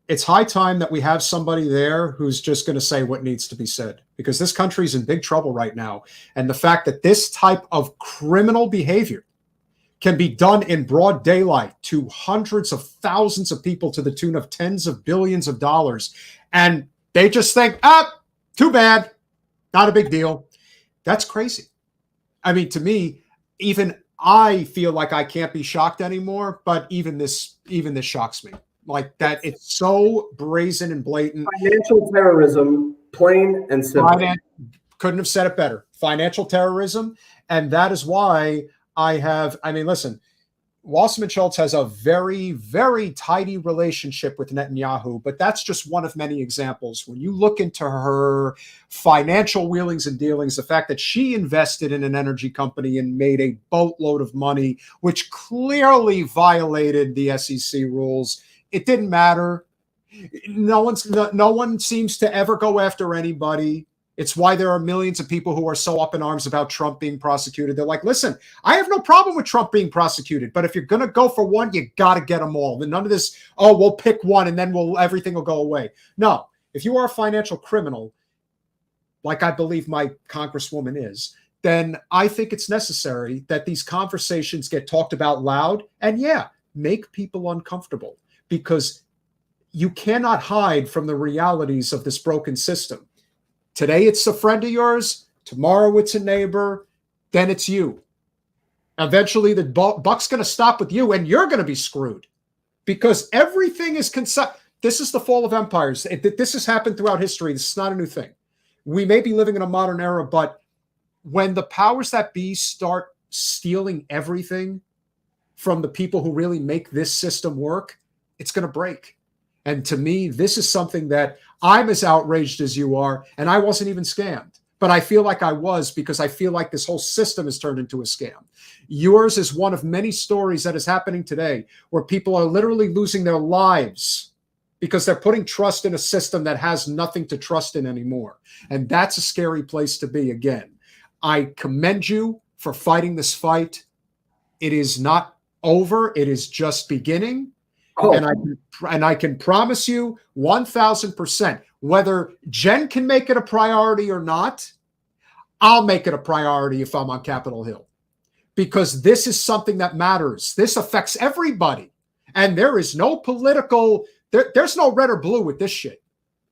it's high time that we have somebody there who's just going to say what needs to be said, because this country's in big trouble right now. And the fact that this type of criminal behavior can be done in broad daylight to hundreds of thousands of people to the tune of tens of billions of dollars, and they just think, too bad, not a big deal. That's crazy. I mean, to me, even I feel like I can't be shocked anymore, but even this shocks me. Like that, it's so brazen and blatant. Financial terrorism, plain and simple. Couldn't have said it better. Financial terrorism. And that is why listen, Wasserman Schultz has a very, very tidy relationship with Netanyahu, but that's just one of many examples. When you look into her financial wheelings and dealings, the fact that she invested in an energy company and made a boatload of money, which clearly violated the SEC rules, it didn't matter. No one seems to ever go after anybody. It's why there are millions of people who are so up in arms about Trump being prosecuted. They're like, listen, I have no problem with Trump being prosecuted, but if you're going to go for one, you got to get them all. None of this, we'll pick one and then everything will go away. No, if you are a financial criminal, like I believe my congresswoman is, then I think it's necessary that these conversations get talked about loud and, make people uncomfortable, because you cannot hide from the realities of this broken system. Today it's a friend of yours, tomorrow it's a neighbor, then it's you. Eventually the buck's going to stop with you and you're going to be screwed, because everything is This is the fall of empires. This has happened throughout history. This is not a new thing. We may be living in a modern era, but when the powers that be start stealing everything from the people who really make this system work, it's going to break. And to me, this is something that I'm as outraged as you are, and I wasn't even scammed. But I feel like I was, because I feel like this whole system has turned into a scam. Yours is one of many stories that is happening today where people are literally losing their lives because they're putting trust in a system that has nothing to trust in anymore. And that's a scary place to be. Again, I commend you for fighting this fight. It is not over. It is just beginning. And I can promise you 1,000%, whether Jen can make it a priority or not, I'll make it a priority if I'm on Capitol Hill, because this is something that matters. This affects everybody. And there is no political, there's no red or blue with this shit.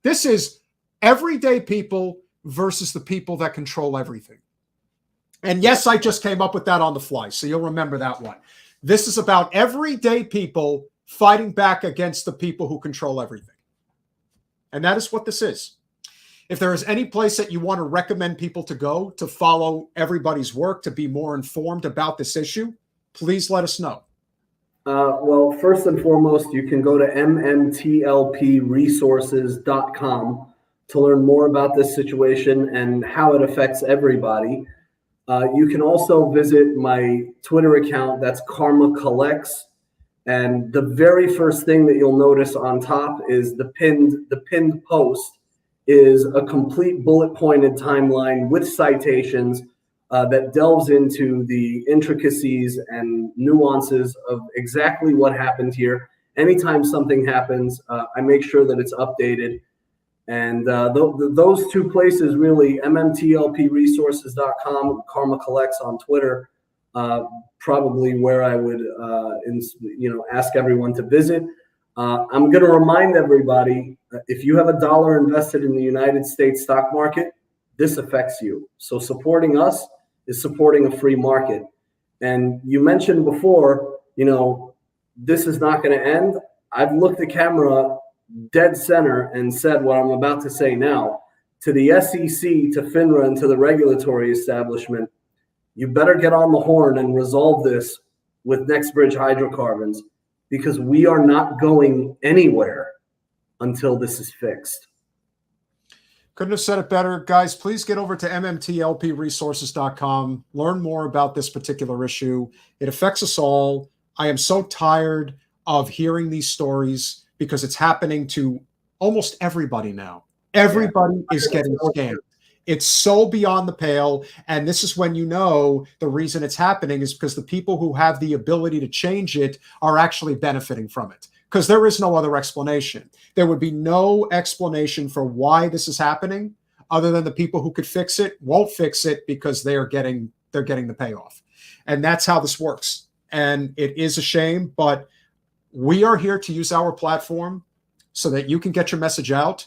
This is everyday people versus the people that control everything. And yes, I just came up with that on the fly, so you'll remember that one. This is about everyday people fighting back against the people who control everything. And that is what this is. If there is any place that you want to recommend people to go to follow everybody's work, to be more informed about this issue, please let us know. Well, first and foremost, you can go to mmtlpresources.com to learn more about this situation and how it affects everybody. You can also visit my Twitter account, that's Karma Collects. And the very first thing that you'll notice on top is the pinned post is a complete bullet pointed timeline with citations that delves into the intricacies and nuances of exactly what happened here. Anytime something happens, I make sure that it's updated. And those two places, really, mmtlpresources.com, Karma Collects on Twitter, probably where I would ask everyone to visit. I'm going to remind everybody, if you have $1 invested in the United States stock market, this affects you. So supporting us is supporting a free market. And you mentioned before, this is not going to end. I've looked at camera dead center and said what I'm about to say now. To the SEC, to FINRA, and to the regulatory establishment, you better get on the horn and resolve this with NextBridge Hydrocarbons, because we are not going anywhere until this is fixed. Couldn't have said it better. Guys, please get over to mmtlpresources.com. Learn more about this particular issue. It affects us all. I am so tired of hearing these stories because it's happening to almost everybody now. Everybody is getting scammed. It's so beyond the pale. And this is when the reason it's happening is because the people who have the ability to change it are actually benefiting from it. Because there is no other explanation. There would be no explanation for why this is happening other than the people who could fix it won't fix it because they're getting the payoff. And that's how this works. And it is a shame, but we are here to use our platform so that you can get your message out.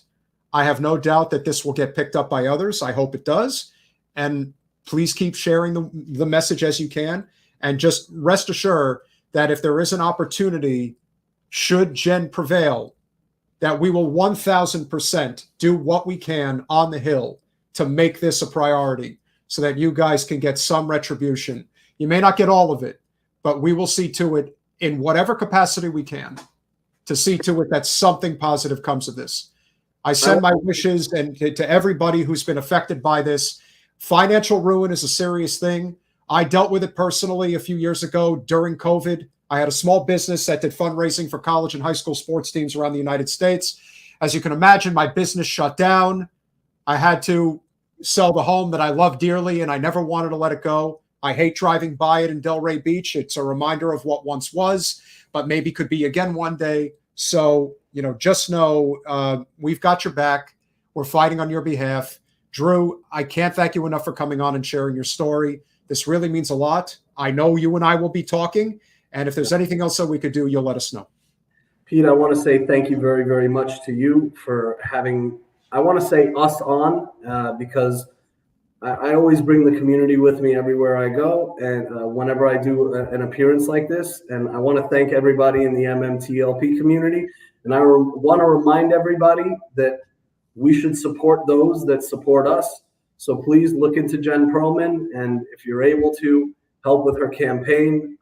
I have no doubt that this will get picked up by others. I hope it does. And please keep sharing the message as you can. And just rest assured that if there is an opportunity, should Jen prevail, that we will 1,000% do what we can on the Hill to make this a priority so that you guys can get some retribution. You may not get all of it, but we will see to it in whatever capacity we can to see to it that something positive comes of this. I send my wishes and to everybody who's been affected by this. Financial ruin is a serious thing. I dealt with it personally a few years ago during COVID. I had a small business that did fundraising for college and high school sports teams around the United States. As you can imagine, my business shut down. I had to sell the home that I love dearly, and I never wanted to let it go. I hate driving by it in Delray Beach. It's a reminder of what once was, but maybe could be again one day. So, just know we've got your back. We're fighting on your behalf. Drew, I can't thank you enough for coming on and sharing your story. This really means a lot. I know you and I will be talking. And if there's anything else that we could do, you'll let us know. Pete, I want to say thank you very, very much to you for having, I want to say us on, because I always bring the community with me everywhere I go. And whenever I do an appearance like this, and I want to thank everybody in the MMTLP community. And I want to remind everybody that we should support those that support us. So please look into Jen Perelman. And if you're able to help with her campaign,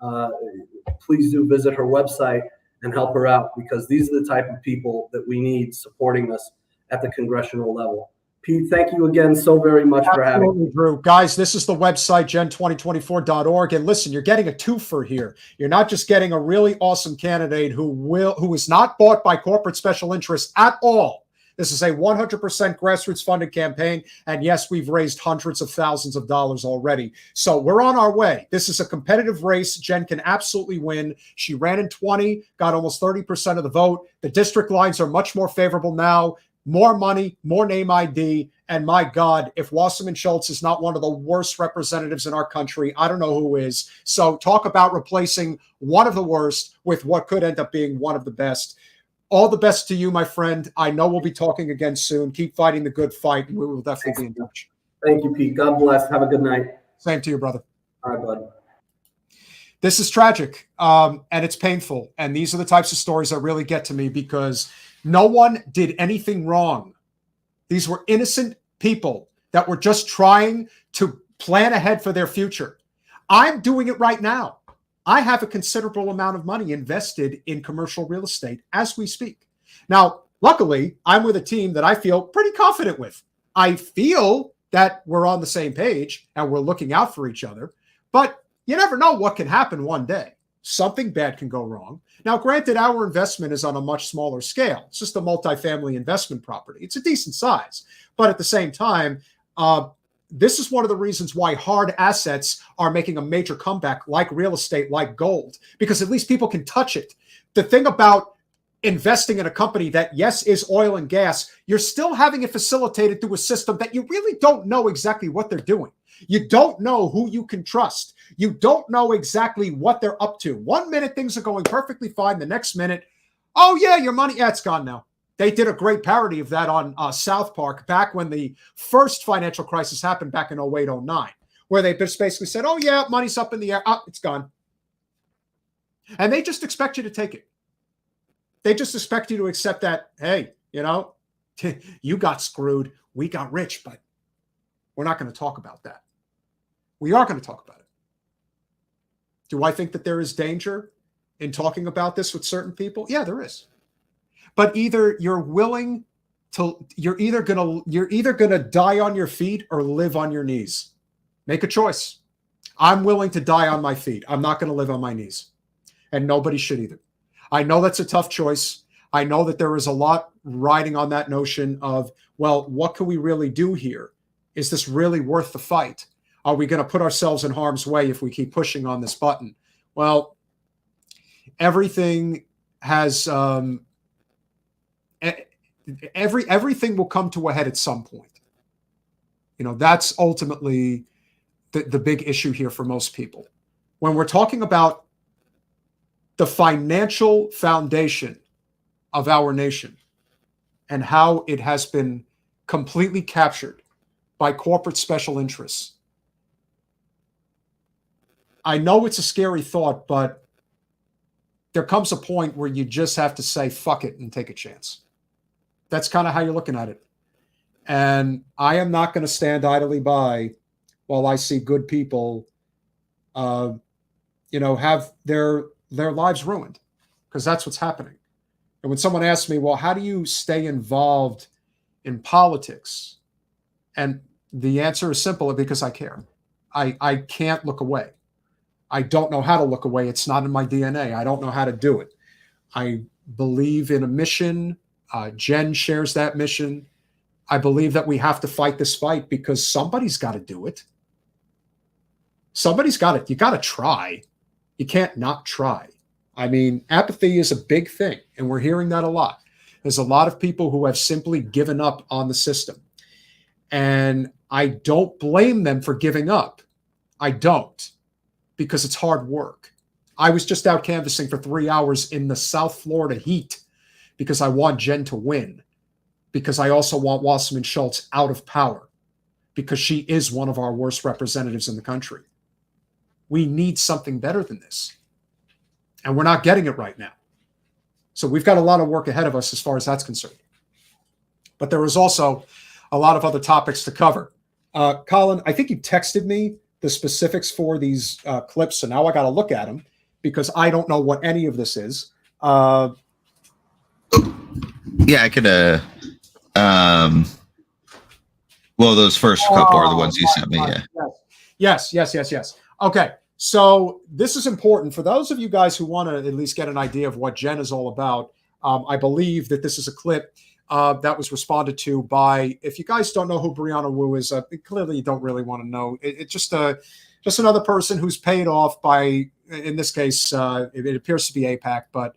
please do visit her website and help her out, because these are the type of people that we need supporting us at the congressional level. Pete, thank you again so very much for having me. Drew. Guys, this is the website, gen2024.org. And listen, you're getting a twofer here. You're not just getting a really awesome candidate who is not bought by corporate special interests at all. This is a 100% grassroots funded campaign. And yes, we've raised hundreds of thousands of dollars already. So we're on our way. This is a competitive race. Jen can absolutely win. She ran in 20, got almost 30% of the vote. The district lines are much more favorable now. More money, more name ID. And my God, if Wasserman Schultz is not one of the worst representatives in our country, I don't know who is. So talk about replacing one of the worst with what could end up being one of the best. All the best to you, my friend. I know we'll be talking again soon. Keep fighting the good fight, and we will definitely be in touch. Thank you, Pete. God bless. Have a good night. Same to you, brother. All right, bud. This is tragic, and it's painful. And these are the types of stories that really get to me, because no one did anything wrong. These were innocent people that were just trying to plan ahead for their future. I'm doing it right now. I have a considerable amount of money invested in commercial real estate as we speak. Now, luckily, I'm with a team that I feel pretty confident with. I feel that we're on the same page and we're looking out for each other, but you never know what can happen one day. Something bad can go wrong. Now, granted, our investment is on a much smaller scale. It's just a multifamily investment property. It's a decent size. But at the same time, this is one of the reasons why hard assets are making a major comeback, like real estate, like gold, because at least people can touch it. The thing about investing in a company that, yes, is oil and gas, you're still having it facilitated through a system that you really don't know exactly what they're doing. You don't know who you can trust. You don't know exactly what they're up to. 1 minute, things are going perfectly fine. The next minute, oh, yeah, your money, yeah, it's gone now. They did a great parody of that on South Park back when the first financial crisis happened back in 08, 09, where they just basically said, oh, yeah, money's up in the air. Oh, it's gone. And they just expect you to take it. They just expect you to accept that, hey, you got screwed. We got rich, but we're not going to talk about that. We are going to talk about it. Do I think that there is danger in talking about this with certain people? Yeah, there is. But either you're willing to, you're either gonna die on your feet or live on your knees. Make a choice. I'm willing to die on my feet. I'm not going to live on my knees, and nobody should either. I know that's a tough choice. I know that there is a lot riding on that notion of, well, what can we really do here? Is this really worth the fight? Are we going to put ourselves in harm's way if we keep pushing on this button? Well, everything has everything will come to a head at some point. That's ultimately the big issue here for most people. When we're talking about the financial foundation of our nation and how it has been completely captured by corporate special interests, I know it's a scary thought, but there comes a point where you just have to say, fuck it, and take a chance. That's kind of how you're looking at it. And I am not going to stand idly by while I see good people, have their lives ruined, because that's what's happening. And when someone asks me, well, how do you stay involved in politics? And the answer is simple: because I care. I can't look away. I don't know how to look away. It's not in my DNA. I don't know how to do it. I believe in a mission. Jen shares that mission. I believe that we have to fight this fight because somebody's got to do it. Somebody's got it. You got to try. You can't not try. I mean, apathy is a big thing, and we're hearing that a lot. There's a lot of people who have simply given up on the system. And I don't blame them for giving up. I don't, because it's hard work. I was just out canvassing for 3 hours in the South Florida heat because I want Jen to win, because I also want Wasserman Schultz out of power, because she is one of our worst representatives in the country. We need something better than this, and we're not getting it right now. So we've got a lot of work ahead of us as far as that's concerned. But there is also a lot of other topics to cover. Colin, I think you texted me the specifics for these clips, so now I got to look at them because I don't know what any of this is. Yeah, I could. Well, those first couple are the ones you sent me. Yeah. Yes. Okay, so this is important for those of you guys who want to at least get an idea of what Jen is all about. I believe that this is a clip that was responded to by, if you guys don't know who Brianna Wu is, clearly you don't really want to know. It's just another person who's paid off by, in this case, it appears to be AIPAC, but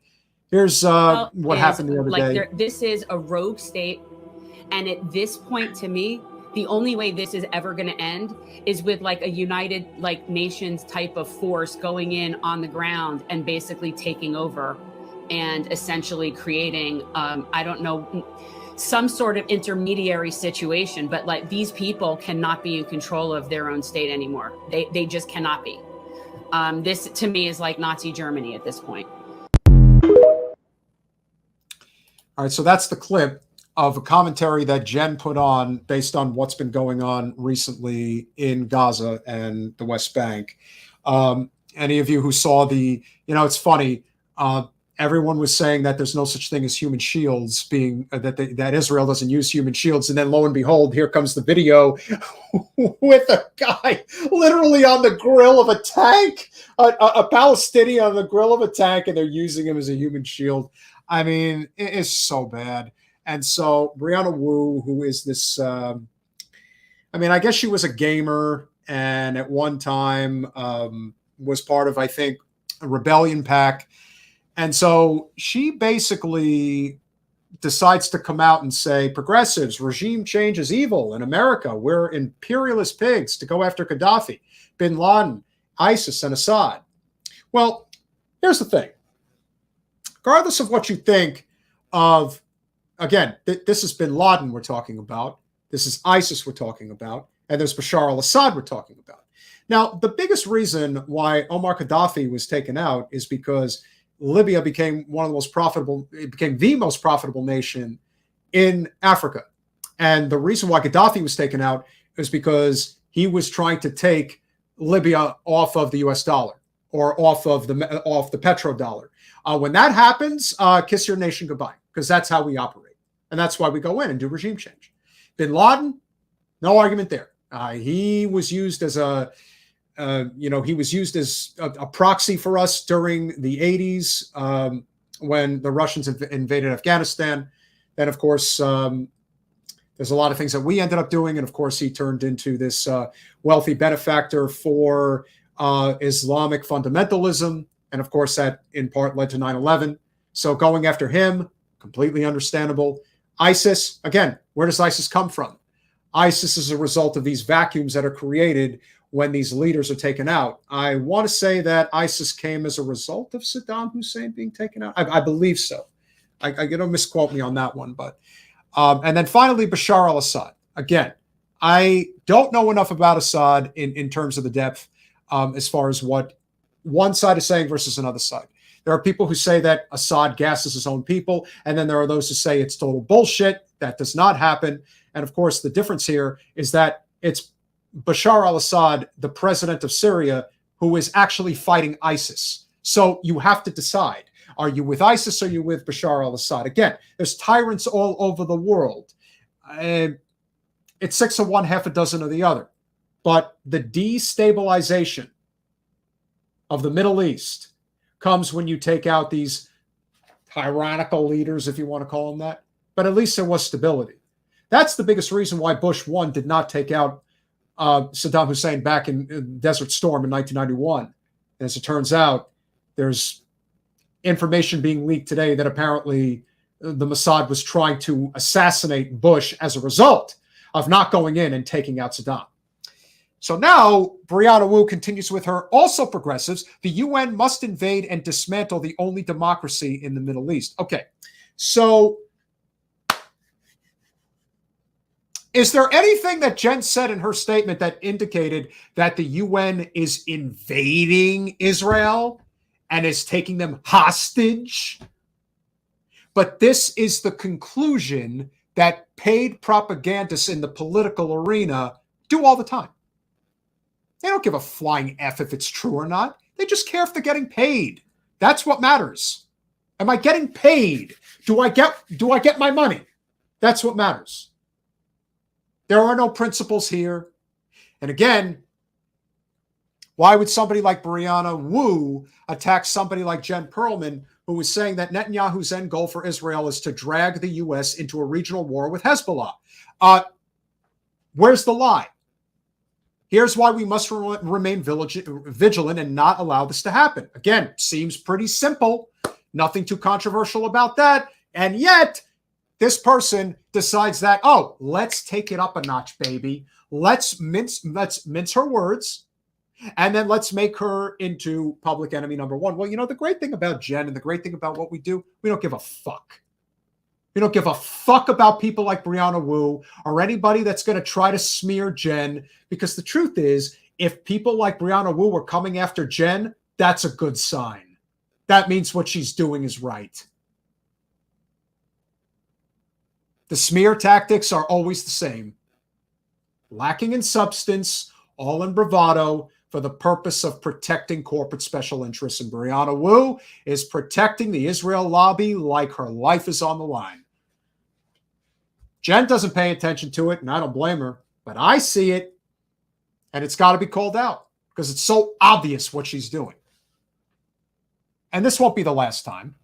here's what happened the other day. This is a rogue state, and at this point, to me, the only way this is ever going to end is with like a United Nations type of force going in on the ground and basically taking over and essentially creating, I don't know, some sort of intermediary situation. But these people cannot be in control of their own state anymore. They just cannot be. This to me is like Nazi Germany at this point. All right, so that's the clip of a commentary that Jen put on based on what's been going on recently in Gaza and the West Bank. Any of you who saw it's funny, everyone was saying that there's no such thing as human shields, being that Israel doesn't use human shields. And then lo and behold, here comes the video with a guy literally on the grill of a tank, a Palestinian on the grill of a tank, and they're using him as a human shield. I mean, it is so bad. And so Brianna Wu, who is this, I guess she was a gamer and at one time was part of, I think, a rebellion pack. And so she basically decides to come out and say, progressives, regime change is evil. In America, we're imperialist pigs to go after Gaddafi, bin Laden, ISIS, and Assad. Well, here's the thing. Regardless of what you think of again, this is bin Laden we're talking about. This is ISIS we're talking about. And there's Bashar al-Assad we're talking about. Now, the biggest reason why Omar Gaddafi was taken out is because Libya became it became the most profitable nation in Africa. And the reason why Gaddafi was taken out is because he was trying to take Libya off of the US dollar or off the petrodollar. When that happens, kiss your nation goodbye, because that's how we operate. And that's why we go in and do regime change. Bin Laden, no argument there. He was used as a proxy for us during the 80s when the Russians invaded Afghanistan. Then, of course, there's a lot of things that we ended up doing. And, of course, he turned into this wealthy benefactor for Islamic fundamentalism. And, of course, that in part led to 9/11. So going after him, completely understandable. ISIS, again, where does ISIS come from? ISIS is a result of these vacuums that are created when these leaders are taken out. I want to say that ISIS came as a result of Saddam Hussein being taken out. I believe so. I don't misquote me on that one. But and then finally, Bashar al-Assad. Again, I don't know enough about Assad in terms of the depth as far as what one side is saying versus another side. There are people who say that Assad gasses his own people, and then there are those who say it's total bullshit. That does not happen. And of course, the difference here is that it's Bashar al-Assad, the president of Syria, who is actually fighting ISIS. So you have to decide. Are you with ISIS or are you with Bashar al-Assad? Again, there's tyrants all over the world. It's 6 of one, half a dozen of the other. But the destabilization of the Middle East comes when you take out these tyrannical leaders, if you want to call them that. But at least there was stability. That's the biggest reason why Bush 1 did not take out Saddam Hussein back in Desert Storm in 1991. As it turns out, there's information being leaked today that apparently the Mossad was trying to assassinate Bush as a result of not going in and taking out Saddam. So now Brianna Wu continues with her, also progressives, the UN must invade and dismantle the only democracy in the Middle East. Okay, so is there anything that Jen said in her statement that indicated that the UN is invading Israel and is taking them hostage? But this is the conclusion that paid propagandists in the political arena do all the time. They don't give a flying F if it's true or not. They just care if they're getting paid. That's what matters. Am I getting paid? Do I get my money? That's what matters. There are no principles here. And again, why would somebody like Brianna Wu attack somebody like Jen Perelman, who was saying that Netanyahu's end goal for Israel is to drag the U.S. into a regional war with Hezbollah? Where's the lie? Here's why we must remain vigilant and not allow this to happen. Again, seems pretty simple. Nothing too controversial about that. And yet, this person decides that, oh, let's take it up a notch, baby. Let's mince her words, and then let's make her into public enemy number one. Well, you know, the great thing about Jen and the great thing about what we do, we don't give a fuck. We don't give a fuck about people like Brianna Wu or anybody that's going to try to smear Jen, because the truth is, if people like Brianna Wu were coming after Jen, that's a good sign. That means what she's doing is right. The smear tactics are always the same. Lacking in substance, all in bravado, for the purpose of protecting corporate special interests. And Brianna Wu is protecting the Israel lobby like her life is on the line. Jen doesn't pay attention to it, and I don't blame her, but I see it, and it's got to be called out because it's so obvious what she's doing. And this won't be the last time.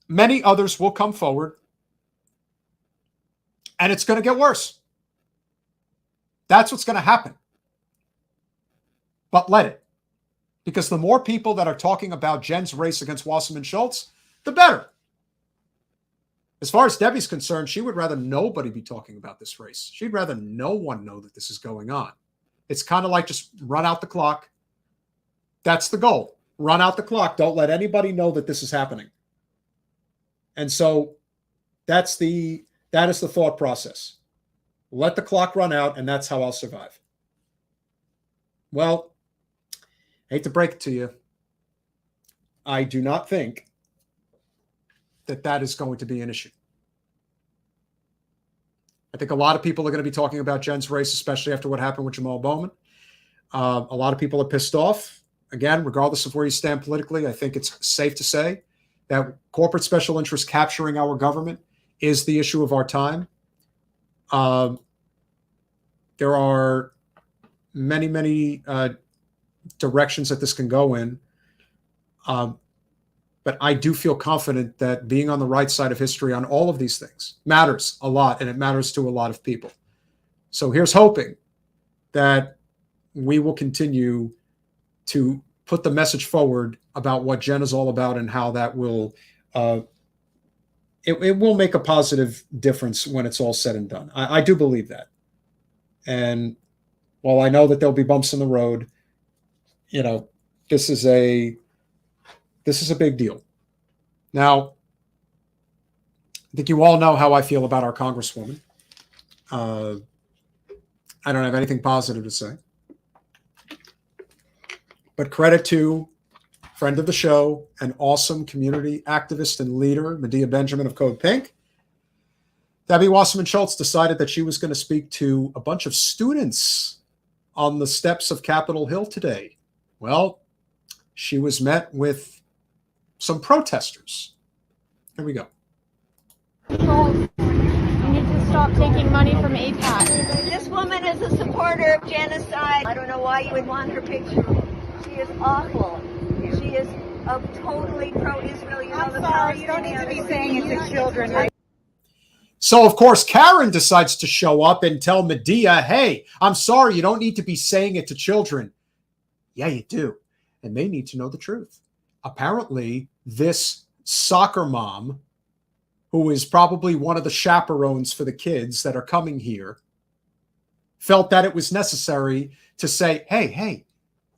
Many others will come forward, and it's going to get worse. That's what's going to happen. But let it. Because the more people that are talking about Jen's race against Wasserman Schultz, the better. As far as Debbie's concerned, she would rather nobody be talking about this race. She'd rather no one know that this is going on. It's kind of like just run out the clock. That's the goal. Run out the clock. Don't let anybody know that this is happening. And so That is the thought process. Let the clock run out, and that's how I'll survive. Well, I hate to break it to you. I do not think that is going to be an issue. I think a lot of people are going to be talking about Jen's race, especially after what happened with Jamal Bowman. A lot of people are pissed off. Again, regardless of where you stand politically, I think it's safe to say that corporate special interests capturing our government is the issue of our time. There are many, many directions that this can go in. But I do feel confident that being on the right side of history on all of these things matters a lot, and it matters to a lot of people. So here's hoping that we will continue to put the message forward about what Jen is all about and how that will it will make a positive difference when it's all said and done. I do believe that. And while I know that there'll be bumps in the road, this is a big deal. Now, I think you all know how I feel about our Congresswoman. I don't have anything positive to say. But credit to friend of the show, an awesome community activist and leader, Medea Benjamin of Code Pink. Debbie Wasserman Schultz decided that she was going to speak to a bunch of students on the steps of Capitol Hill today. Well, she was met with some protesters. Here we go. You need to stop taking money from APAC. This woman is a supporter of genocide. I don't know why you would want her picture. She is awful. She is totally pro-Israel. I'm sorry, you don't need to be saying it to children. So, of course, Karen decides to show up and tell Medea, hey, I'm sorry, you don't need to be saying it to children. Yeah, you do. And they need to know the truth. Apparently, this soccer mom, who is probably one of the chaperones for the kids that are coming here, felt that it was necessary to say, hey,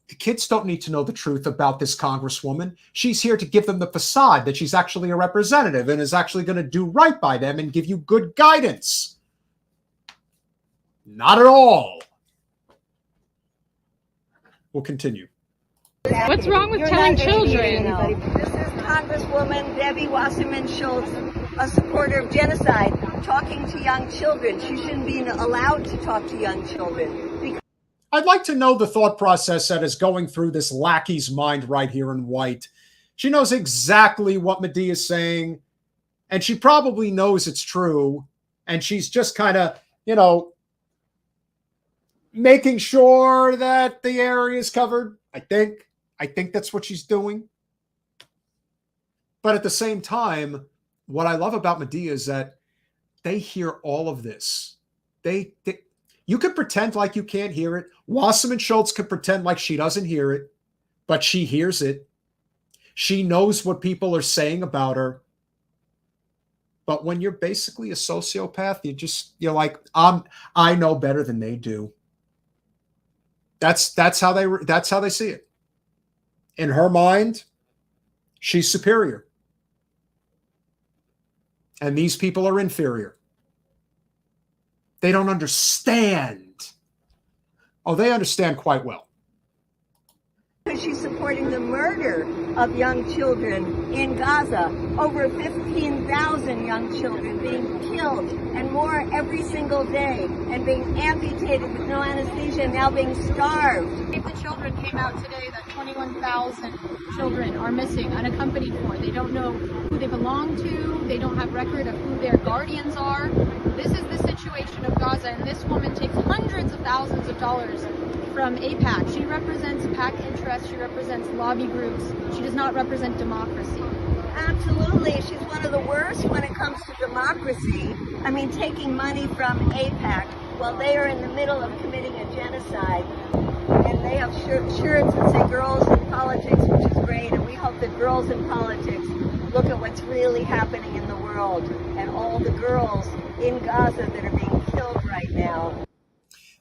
the kids don't need to know the truth about this Congresswoman. She's here to give them the facade that she's actually a representative and is actually going to do right by them and give you good guidance. Not at all. We'll continue. What's wrong with telling children? This is Congresswoman Debbie Wasserman Schultz, a supporter of genocide, talking to young children. She shouldn't be allowed to talk to young children. I'd like to know the thought process that is going through this lackey's mind right here in white. She knows exactly what Medea is saying, and she probably knows it's true, and she's just kind of, making sure that the area is covered. I think that's what she's doing. But at the same time, what I love about Medea is that they hear all of this. You could pretend like you can't hear it. Wasserman Schultz could pretend like she doesn't hear it, but she hears it. She knows what people are saying about her. But when you're basically a sociopath, you're like, I know better than they do. That's how they see it. In her mind, she's superior. And these people are inferior. They don't understand. Oh, they understand quite well. She's supporting the murder of young children in Gaza. Over 15,000 young children being killed and more every single day and being amputated with no anesthesia and now being starved. If the children came out today that 21,000 children are missing, unaccompanied for. They don't know who they belong to. They don't have record of who their guardians are. This is the situation of Gaza, and this woman takes hundreds of thousands of dollars from AIPAC. She represents PAC interests. She represents lobby groups. She does not represent democracy. Absolutely. She's one of the worst when it comes to democracy. I mean, taking money from AIPAC while they are in the middle of committing a genocide. And they have shirts that say girls in politics, which is great. And we hope that girls in politics look at what's really happening in the world and all the girls in Gaza that are being killed right now.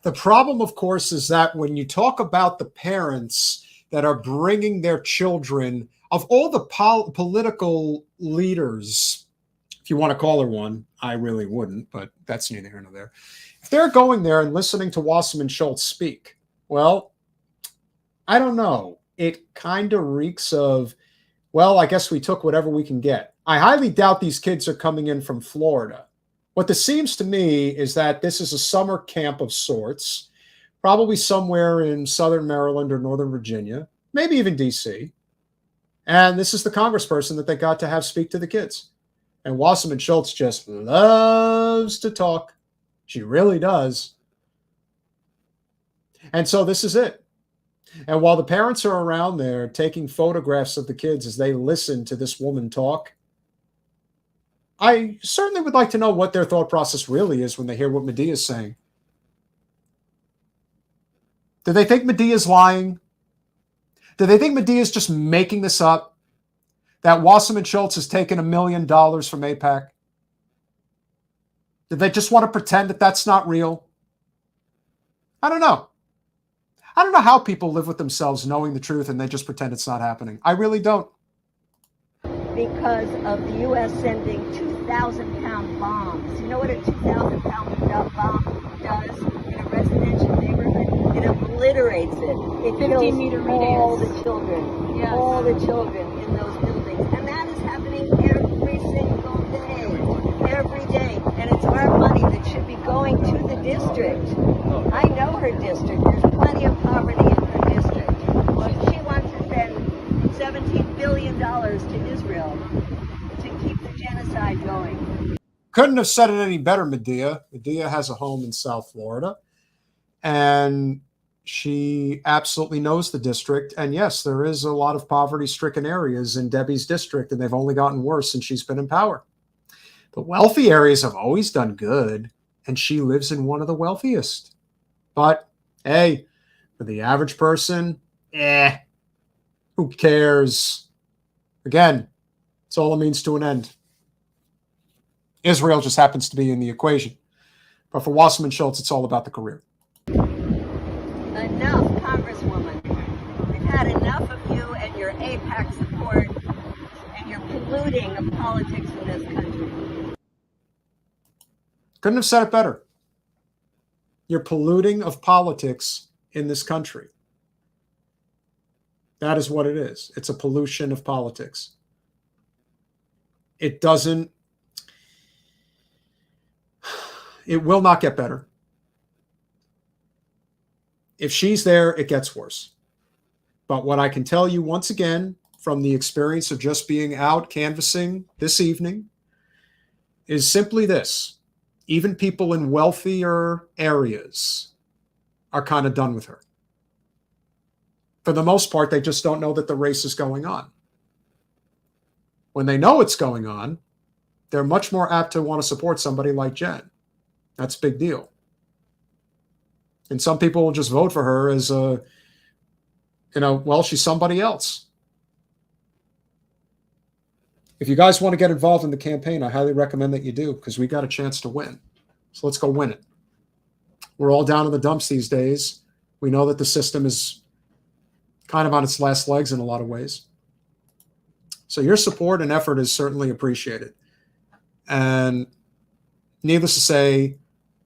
The problem, of course, is that when you talk about the parents that are bringing their children, of all the political leaders If you want to call her one, I really wouldn't, but that's neither here nor there. If they're going there and listening to Wasserman Schultz speak, well, I don't know. It kind of reeks of, well, I guess we took whatever we can get. I highly doubt these kids are coming in from Florida. What this seems to me is that this is a summer camp of sorts, probably somewhere in southern Maryland or northern Virginia, maybe even D.C. And this is the congressperson that they got to have speak to the kids. And Wasserman Schultz just loves to talk. She really does. And so this is it. And while the parents are around there taking photographs of the kids as they listen to this woman talk, I certainly would like to know what their thought process really is when they hear what Medea is saying. Do they think Medea is lying? Do they think Medea is just making this up? That Wasserman Schultz has taken $1 million from AIPAC? Do they just want to pretend that that's not real? I don't know. I don't know how people live with themselves knowing the truth and they just pretend it's not happening. I really don't. Because of the U.S. sending 2,000-pound bombs. You know what a 2,000-pound bomb does in a residential neighborhood? It obliterates it. It kills all the children. Yes. All the children in those buildings. And that is happening every single day. Every day. And it's our money that should be going to the district. I know her district. There's plenty of poverty in her district. She wants to send $17 billion to Israel to keep the genocide going. Couldn't have said it any better, Medea. Medea has a home in South Florida, and she absolutely knows the district. And yes, there is a lot of poverty-stricken areas in Debbie's district, and they've only gotten worse since she's been in power. The wealthy areas have always done good, and she lives in one of the wealthiest. But, hey, for the average person, who cares? Again, it's all a means to an end. Israel just happens to be in the equation. But for Wasserman Schultz, it's all about the career. Enough, Congresswoman. We've had enough of you and your AIPAC support and your polluting of politics in this country. Couldn't have said it better. You're polluting of politics in this country. That is what it is. It's a pollution of politics. It will not get better. If she's there, it gets worse. But what I can tell you once again, from the experience of just being out canvassing this evening, is simply this. Even people in wealthier areas are kind of done with her. For the most part, they just don't know that the race is going on. When they know it's going on, they're much more apt to want to support somebody like Jen. That's a big deal. And some people will just vote for her as she's somebody else. If you guys want to get involved in the campaign, I highly recommend that you do, because we got a chance to win. So let's go win it. We're all down in the dumps these days. We know that the system is kind of on its last legs in a lot of ways. So your support and effort is certainly appreciated. And needless to say,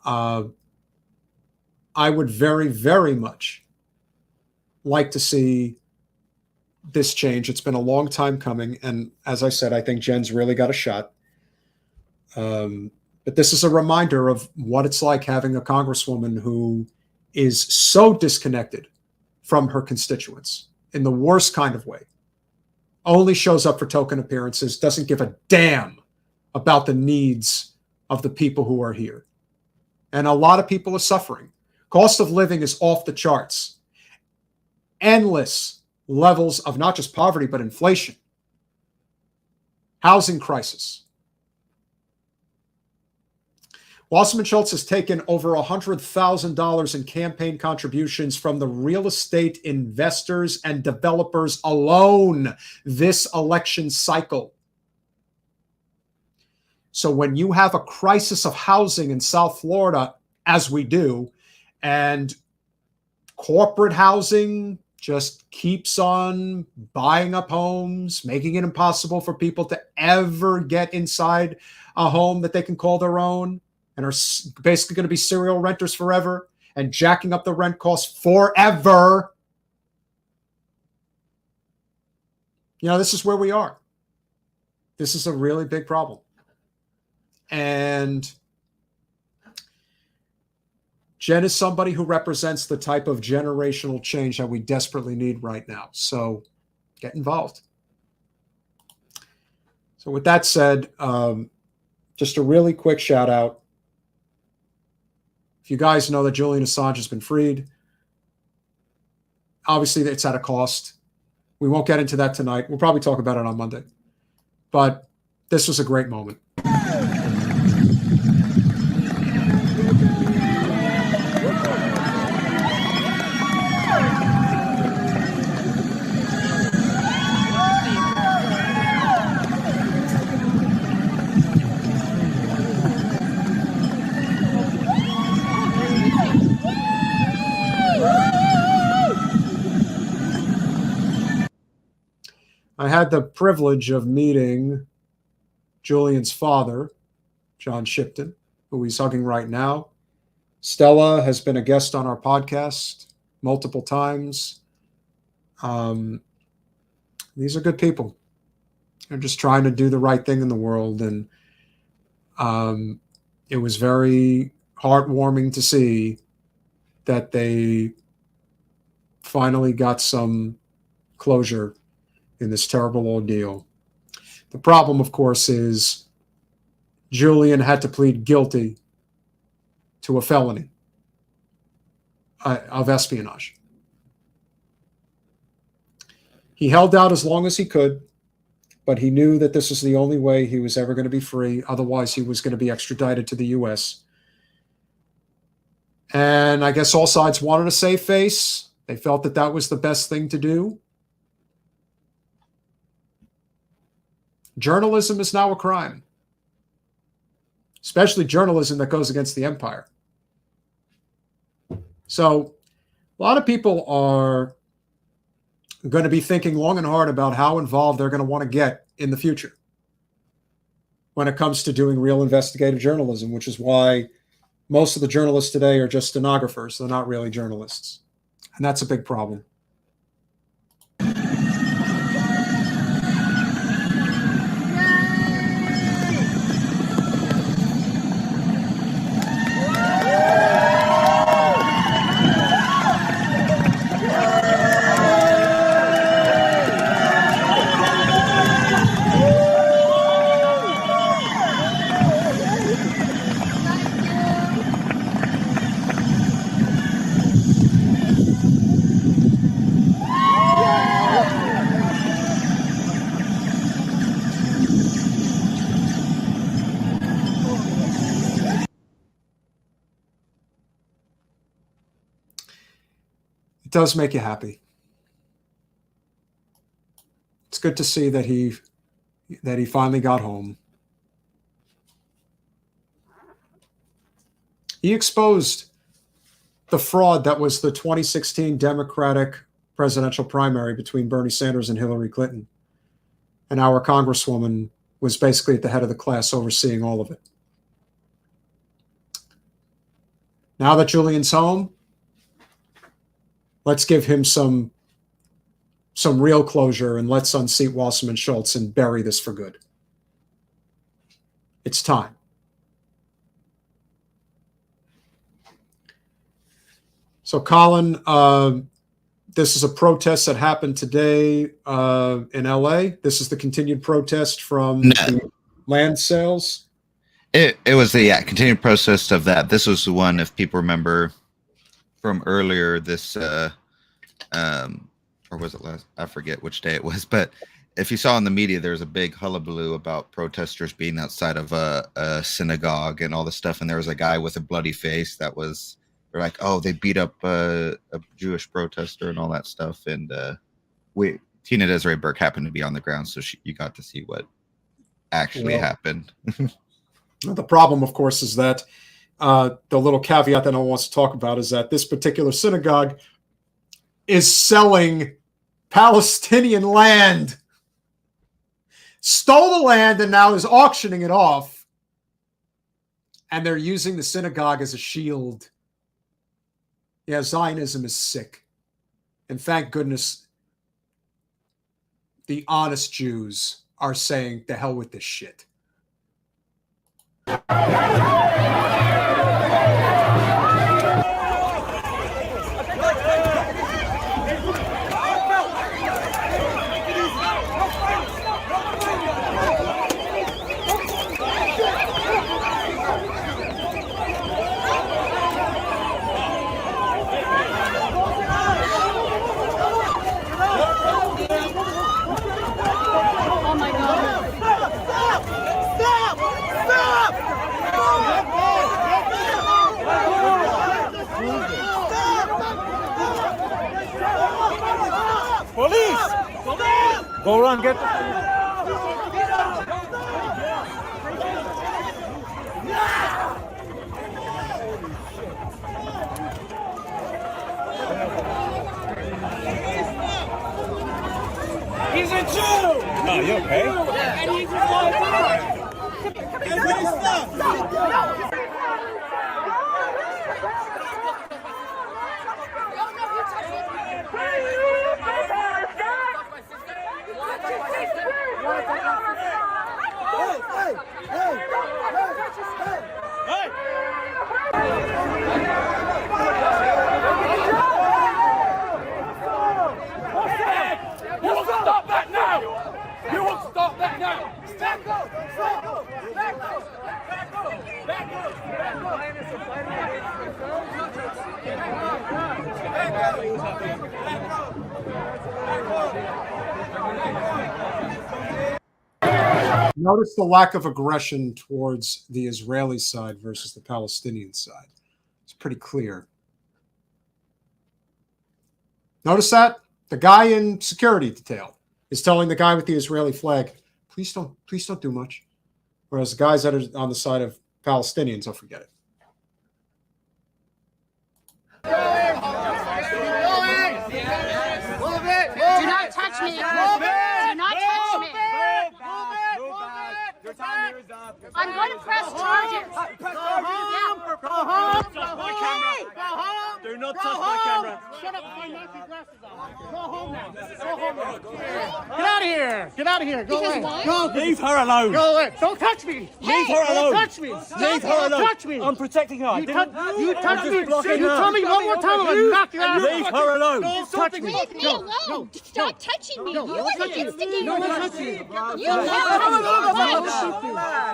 I would very, very much like to see this change. It's been a long time coming. And as I said, I think Jen's really got a shot. But this is a reminder of what it's like having a congresswoman who is so disconnected from her constituents in the worst kind of way. Only shows up for token appearances, doesn't give a damn about the needs of the people who are here. And a lot of people are suffering. Cost of living is off the charts. Endless levels of not just poverty, but inflation. Housing crisis. Wasserman Schultz has taken over $100,000 in campaign contributions from the real estate investors and developers alone this election cycle. So when you have a crisis of housing in South Florida, as we do, and corporate housing just keeps on buying up homes, making it impossible for people to ever get inside a home that they can call their own, and are basically going to be serial renters forever and jacking up the rent costs forever. This is where we are. This is a really big problem. And Jen is somebody who represents the type of generational change that we desperately need right now. So get involved. So with that said, just a really quick shout out. If you guys know that Julian Assange has been freed, obviously it's at a cost. We won't get into that tonight. We'll probably talk about it on Monday. But this was a great moment. I had the privilege of meeting Julian's father, John Shipton, who he's hugging right now. Stella has been a guest on our podcast multiple times. These are good people. They're just trying to do the right thing in the world. And it was very heartwarming to see that they finally got some closure in this terrible ordeal. The problem, of course, is Julian had to plead guilty to a felony of espionage. He held out as long as he could, but he knew that this was the only way he was ever going to be free. Otherwise, he was going to be extradited to the U.S. And I guess all sides wanted a safe face. They felt that that was the best thing to do. Journalism is now a crime, especially journalism that goes against the empire. So a lot of people are going to be thinking long and hard about how involved they're going to want to get in the future when it comes to doing real investigative journalism, which is why most of the journalists today are just stenographers. They're not really journalists. And that's a big problem. It does make you happy. It's good to see that he finally got home. He exposed the fraud that was the 2016 Democratic presidential primary between Bernie Sanders and Hillary Clinton. And our Congresswoman was basically at the head of the class overseeing all of it. Now that Julian's home, let's give him some real closure, and let's unseat Wasserman Schultz and bury this for good. It's time. So, Colin, this is a protest that happened today in LA. This is the continued protest from the land sales. It was the continued protest of that. This was the one, if people remember from earlier this or was it last? I forget which day it was, but if you saw in the media, there's a big hullabaloo about protesters being outside of a synagogue and all this stuff. And there was a guy with a bloody face that was, they're like, oh, they beat up a Jewish protester and all that stuff. And Tina Desiree Burke happened to be on the ground, so you got to see what actually happened. The problem, of course, is that the little caveat that no one wants to talk about is that this particular synagogue is selling Palestinian land. Stole the land and now is auctioning it off. And they're using the synagogue as a shield. Yeah, Zionism is sick. And thank goodness the honest Jews are saying, the hell with this shit. Police! Go run, get He's a Jew! Oh, you okay? Yeah. And he's Notice the lack of aggression towards the Israeli side versus the Palestinian side. It's pretty clear. Notice that? The guy in security detail is telling the guy with the Israeli flag, please don't do much. Whereas the guys that are on the side of Palestinians, oh, forget it. Do not touch me. Do not touch me. I'm going to press charges. Go home! Go home! Go home! Do not touch my camera. Shut up before I knock your glasses off. Go home now. Go home now. Get out of here. Get out of here. Go away. Go. Leave her alone. Go away. Don't touch me. Leave her alone. Don't touch me. Leave her alone. Touch me. I'm protecting her. You touch me. You tell me one more time, I'm going to knock you out. Leave her alone. Don't touch me. Leave me alone. Stop touching me. You are the instigator. No one touch you. You touch.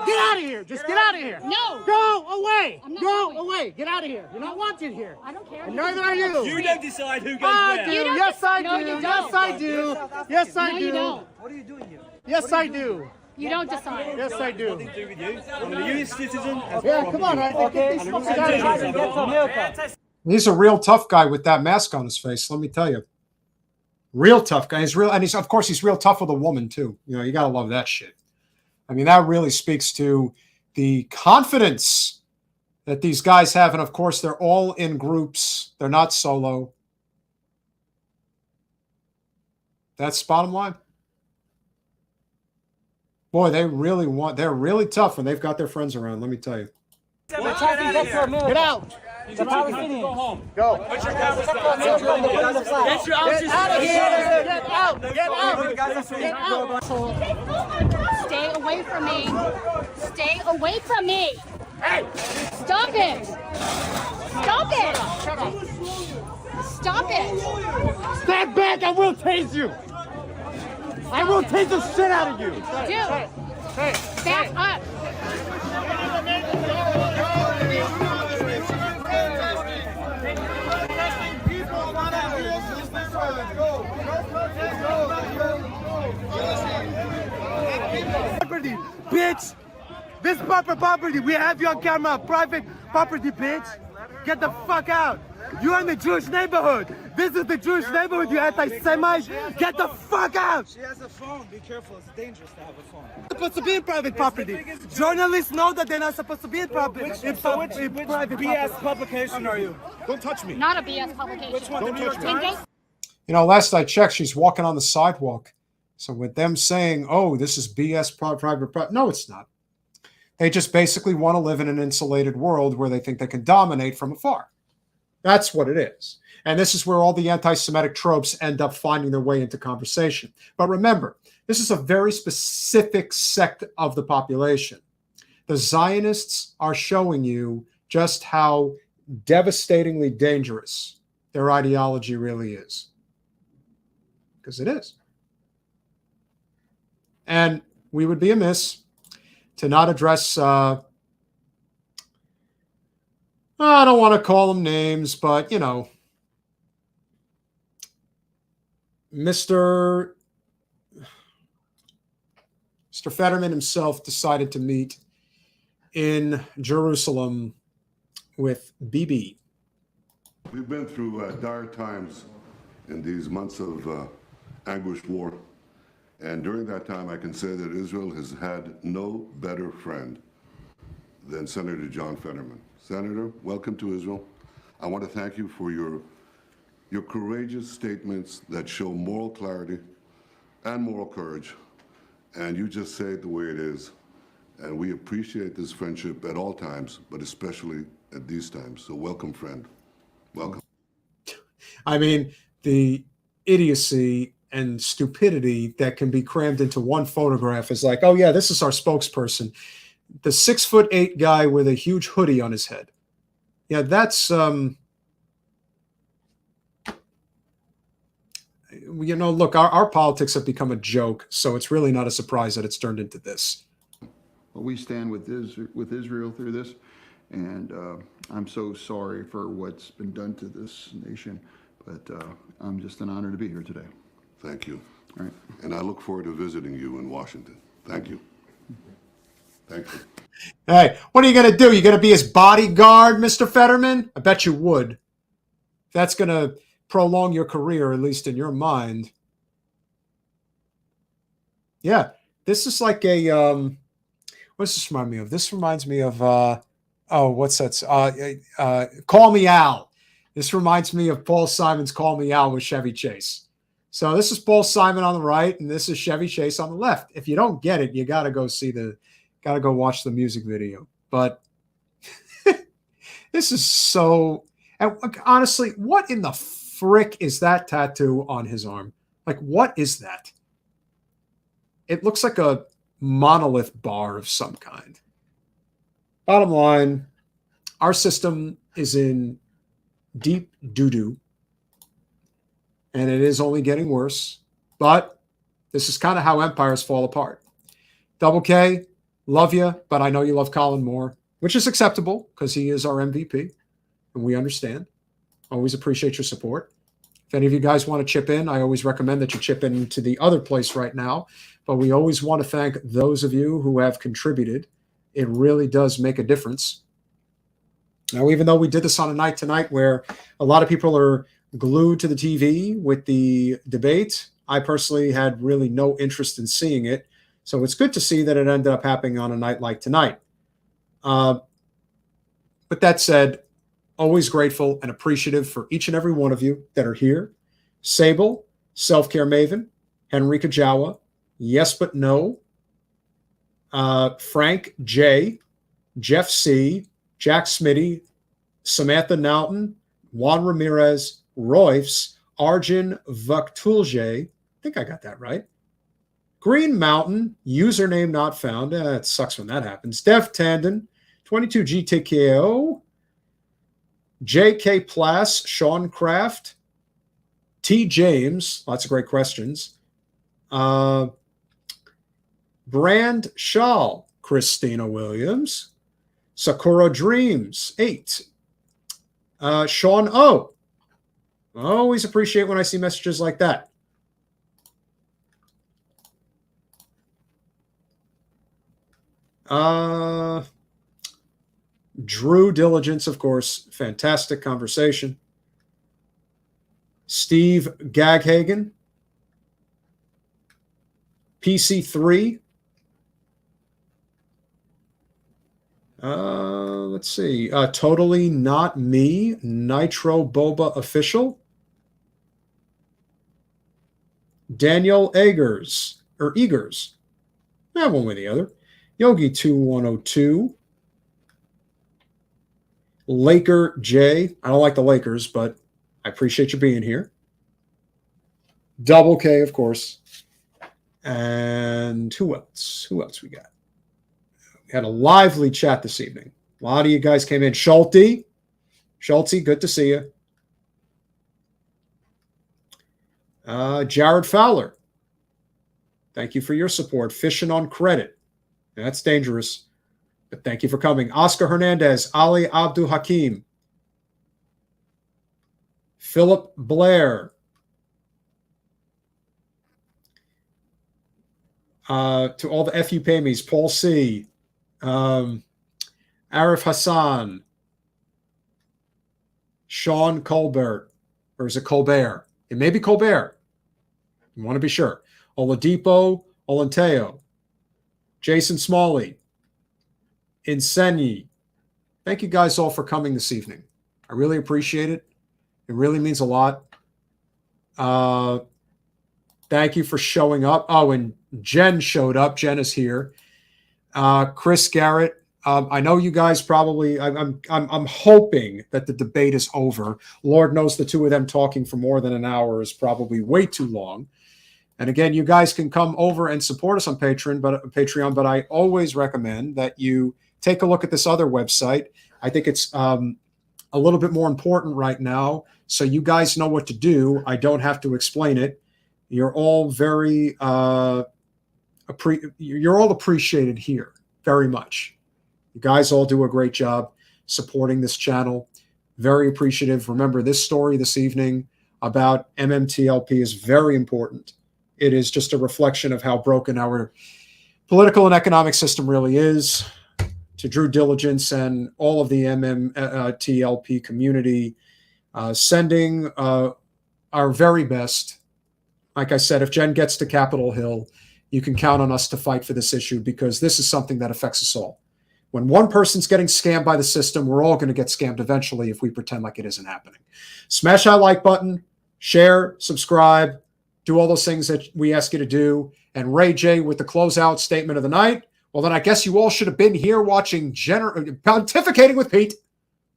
Get out of here. Just get out of here. No. Go away. I'm not Go going. away. Get out of here. You're not wanted here. I don't care. And neither are you. You don't decide who goes I where. do. You don't Yes, I no, do. you Yes, don't. I do. Yes, I No, do. you don't. What are you doing here? Yes, I do. You don't decide. Yes, I do. Nothing to do with you. I'm a US citizen. Yeah, come on, right? Okay. He's a real tough guy with that mask on his face, let me tell you. Real tough guy. He's real, and he's, of course, he's real tough with a woman, too. You know, you got to love that shit. I mean, that really speaks to the confidence that these guys have. And, of course, they're all in groups. They're not solo. That's bottom line. Boy, they're really tough when they've got their friends around, let me tell you. Get out. The Palestinians. Go home. Go. Put your cameras down. Get out of here. Get out. Get out. Get out. Stay away from me. Stay away from me. Hey! Stop it. Stop it. Stop it. Stand back. I will tase you. I will tase the shit out of you. Dude. Back up. Property, bitch. This property. We have you on camera. Private property, bitch. Get the fuck out. You're in the Jewish neighborhood. This is the Jewish neighborhood, you anti-Semite. Get the fuck out. She has a phone. Be careful. It's dangerous to have a phone. Supposed to be in private property. Journalists know that they're not supposed to be in private. Which private BS property. publication are you? Don't touch me. Not a BS publication. Which one? Don't touch me. And don't Last I checked, she's walking on the sidewalk. So with them saying, oh, this is BS private, no, it's not. They just basically want to live in an insulated world where they think they can dominate from afar. That's what it is. And this is where all the anti-Semitic tropes end up finding their way into conversation. But remember, this is a very specific sect of the population. The Zionists are showing you just how devastatingly dangerous their ideology really is. Because it is. And we would be amiss to not address, I don't want to call them names, but, Mr. Fetterman himself decided to meet in Jerusalem with Bibi. We've been through dire times in these months of anguished war. And during that time, I can say that Israel has had no better friend than Senator John Fetterman. Senator, welcome to Israel. I want to thank you for your courageous statements that show moral clarity and moral courage. And you just say it the way it is. And we appreciate this friendship at all times, but especially at these times. So welcome, friend. Welcome. I mean, the idiocy and stupidity that can be crammed into one photograph is like, oh yeah, this is our spokesperson. The 6'8" guy with a huge hoodie on his head. Yeah, that's, look, our politics have become a joke, so it's really not a surprise that it's turned into this. Well, we stand with Israel through this, and I'm so sorry for what's been done to this nation, but I'm just an honor to be here today. Thank you. All right. And I look forward to visiting you in Washington. Thank you. Thank you. Hey, what are you going to do? You going to be his bodyguard, Mr. Fetterman? I bet you would. That's going to prolong your career, at least in your mind. Yeah, this is like a, what's this remind me of? This reminds me of, what's that? Call Me Al. This reminds me of Paul Simon's Call Me Al with Chevy Chase. So this is Paul Simon on the right, and this is Chevy Chase on the left. If you don't get it, you got to go watch the music video. But this is so, and honestly, what in the frick is that tattoo on his arm? Like, what is that? It looks like a monolith bar of some kind. Bottom line, our system is in deep doo-doo. And it is only getting worse. But this is kind of how empires fall apart. Double K, love you, but I know you love Colin more, which is acceptable because he is our MVP. And we understand. Always appreciate your support. If any of you guys want to chip in, I always recommend that you chip in to the other place right now. But we always want to thank those of you who have contributed. It really does make a difference. Now, even though we did this on a night tonight where a lot of people are glued to the TV with the debate, I personally had really no interest in seeing it. So it's good to see that it ended up happening on a night like tonight. But that said, always grateful and appreciative for each and every one of you that are here. Sable, Self-Care Maven, Henrika Jawa, Yes But No, Frank J, Jeff C, Jack Smitty, Samantha Naughton, Juan Ramirez, Royfs, Arjun Vaktulje, I think I got that right. Green Mountain, username not found. It sucks when that happens. Dev Tandon, 22GTKO, JK Plass, Sean Kraft, T. James, lots of great questions. Brand Shaw, Christina Williams, Sakura Dreams, 8. Sean O. Always appreciate when I see messages like that. Drew Diligence, of course. Fantastic conversation. Steve Gaghagen. PC3. Let's see. Totally Not Me. Nitro Boba Official. Daniel Eggers, or Eagers. Yeah, one way or the other. Yogi 2102. Laker J. I don't like the Lakers, but I appreciate you being here. Double K, of course. And who else? Who else we got? We had a lively chat this evening. A lot of you guys came in. Schulte, good to see you. Jared Fowler, thank you for your support. Fishing on credit. That's dangerous, but thank you for coming. Oscar Hernandez, Ali Abdul Hakim, Philip Blair, to all the FU Pamies, Paul C., Arif Hassan, Sean Colbert, or is it Colbert? It may be Colbert. You want to be sure. Oladipo Olanteo, Jason Smalley, Insenyi. Thank you guys all for coming this evening. I really appreciate it. It really means a lot. Thank you for showing up. Oh, and Jen showed up. Jen is here. Chris Garrett. I know you guys probably. I'm hoping that the debate is over. Lord knows the two of them talking for more than an hour is probably way too long. And again, you guys can come over and support us on Patreon, but I always recommend that you take a look at this other website. I think it's a little bit more important right now, so you guys know what to do. I don't have to explain it. You're all very you're all appreciated here very much. You guys all do a great job supporting this channel. Very appreciative. Remember, this story this evening about MMTLP is very important. It is just a reflection of how broken our political and economic system really is. To Drew Diligence and all of the MMTLP community, sending our very best. Like I said, if Jen gets to Capitol Hill, you can count on us to fight for this issue, because this is something that affects us all. When one person's getting scammed by the system, we're all going to get scammed eventually if we pretend like it isn't happening. Smash that like button, share, subscribe, do all those things that we ask you to do. And Ray J with the closeout statement of the night. Well, then I guess you all should have been here watching Pontificating with Pete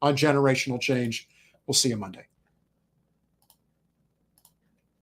on Generational Change. We'll see you Monday.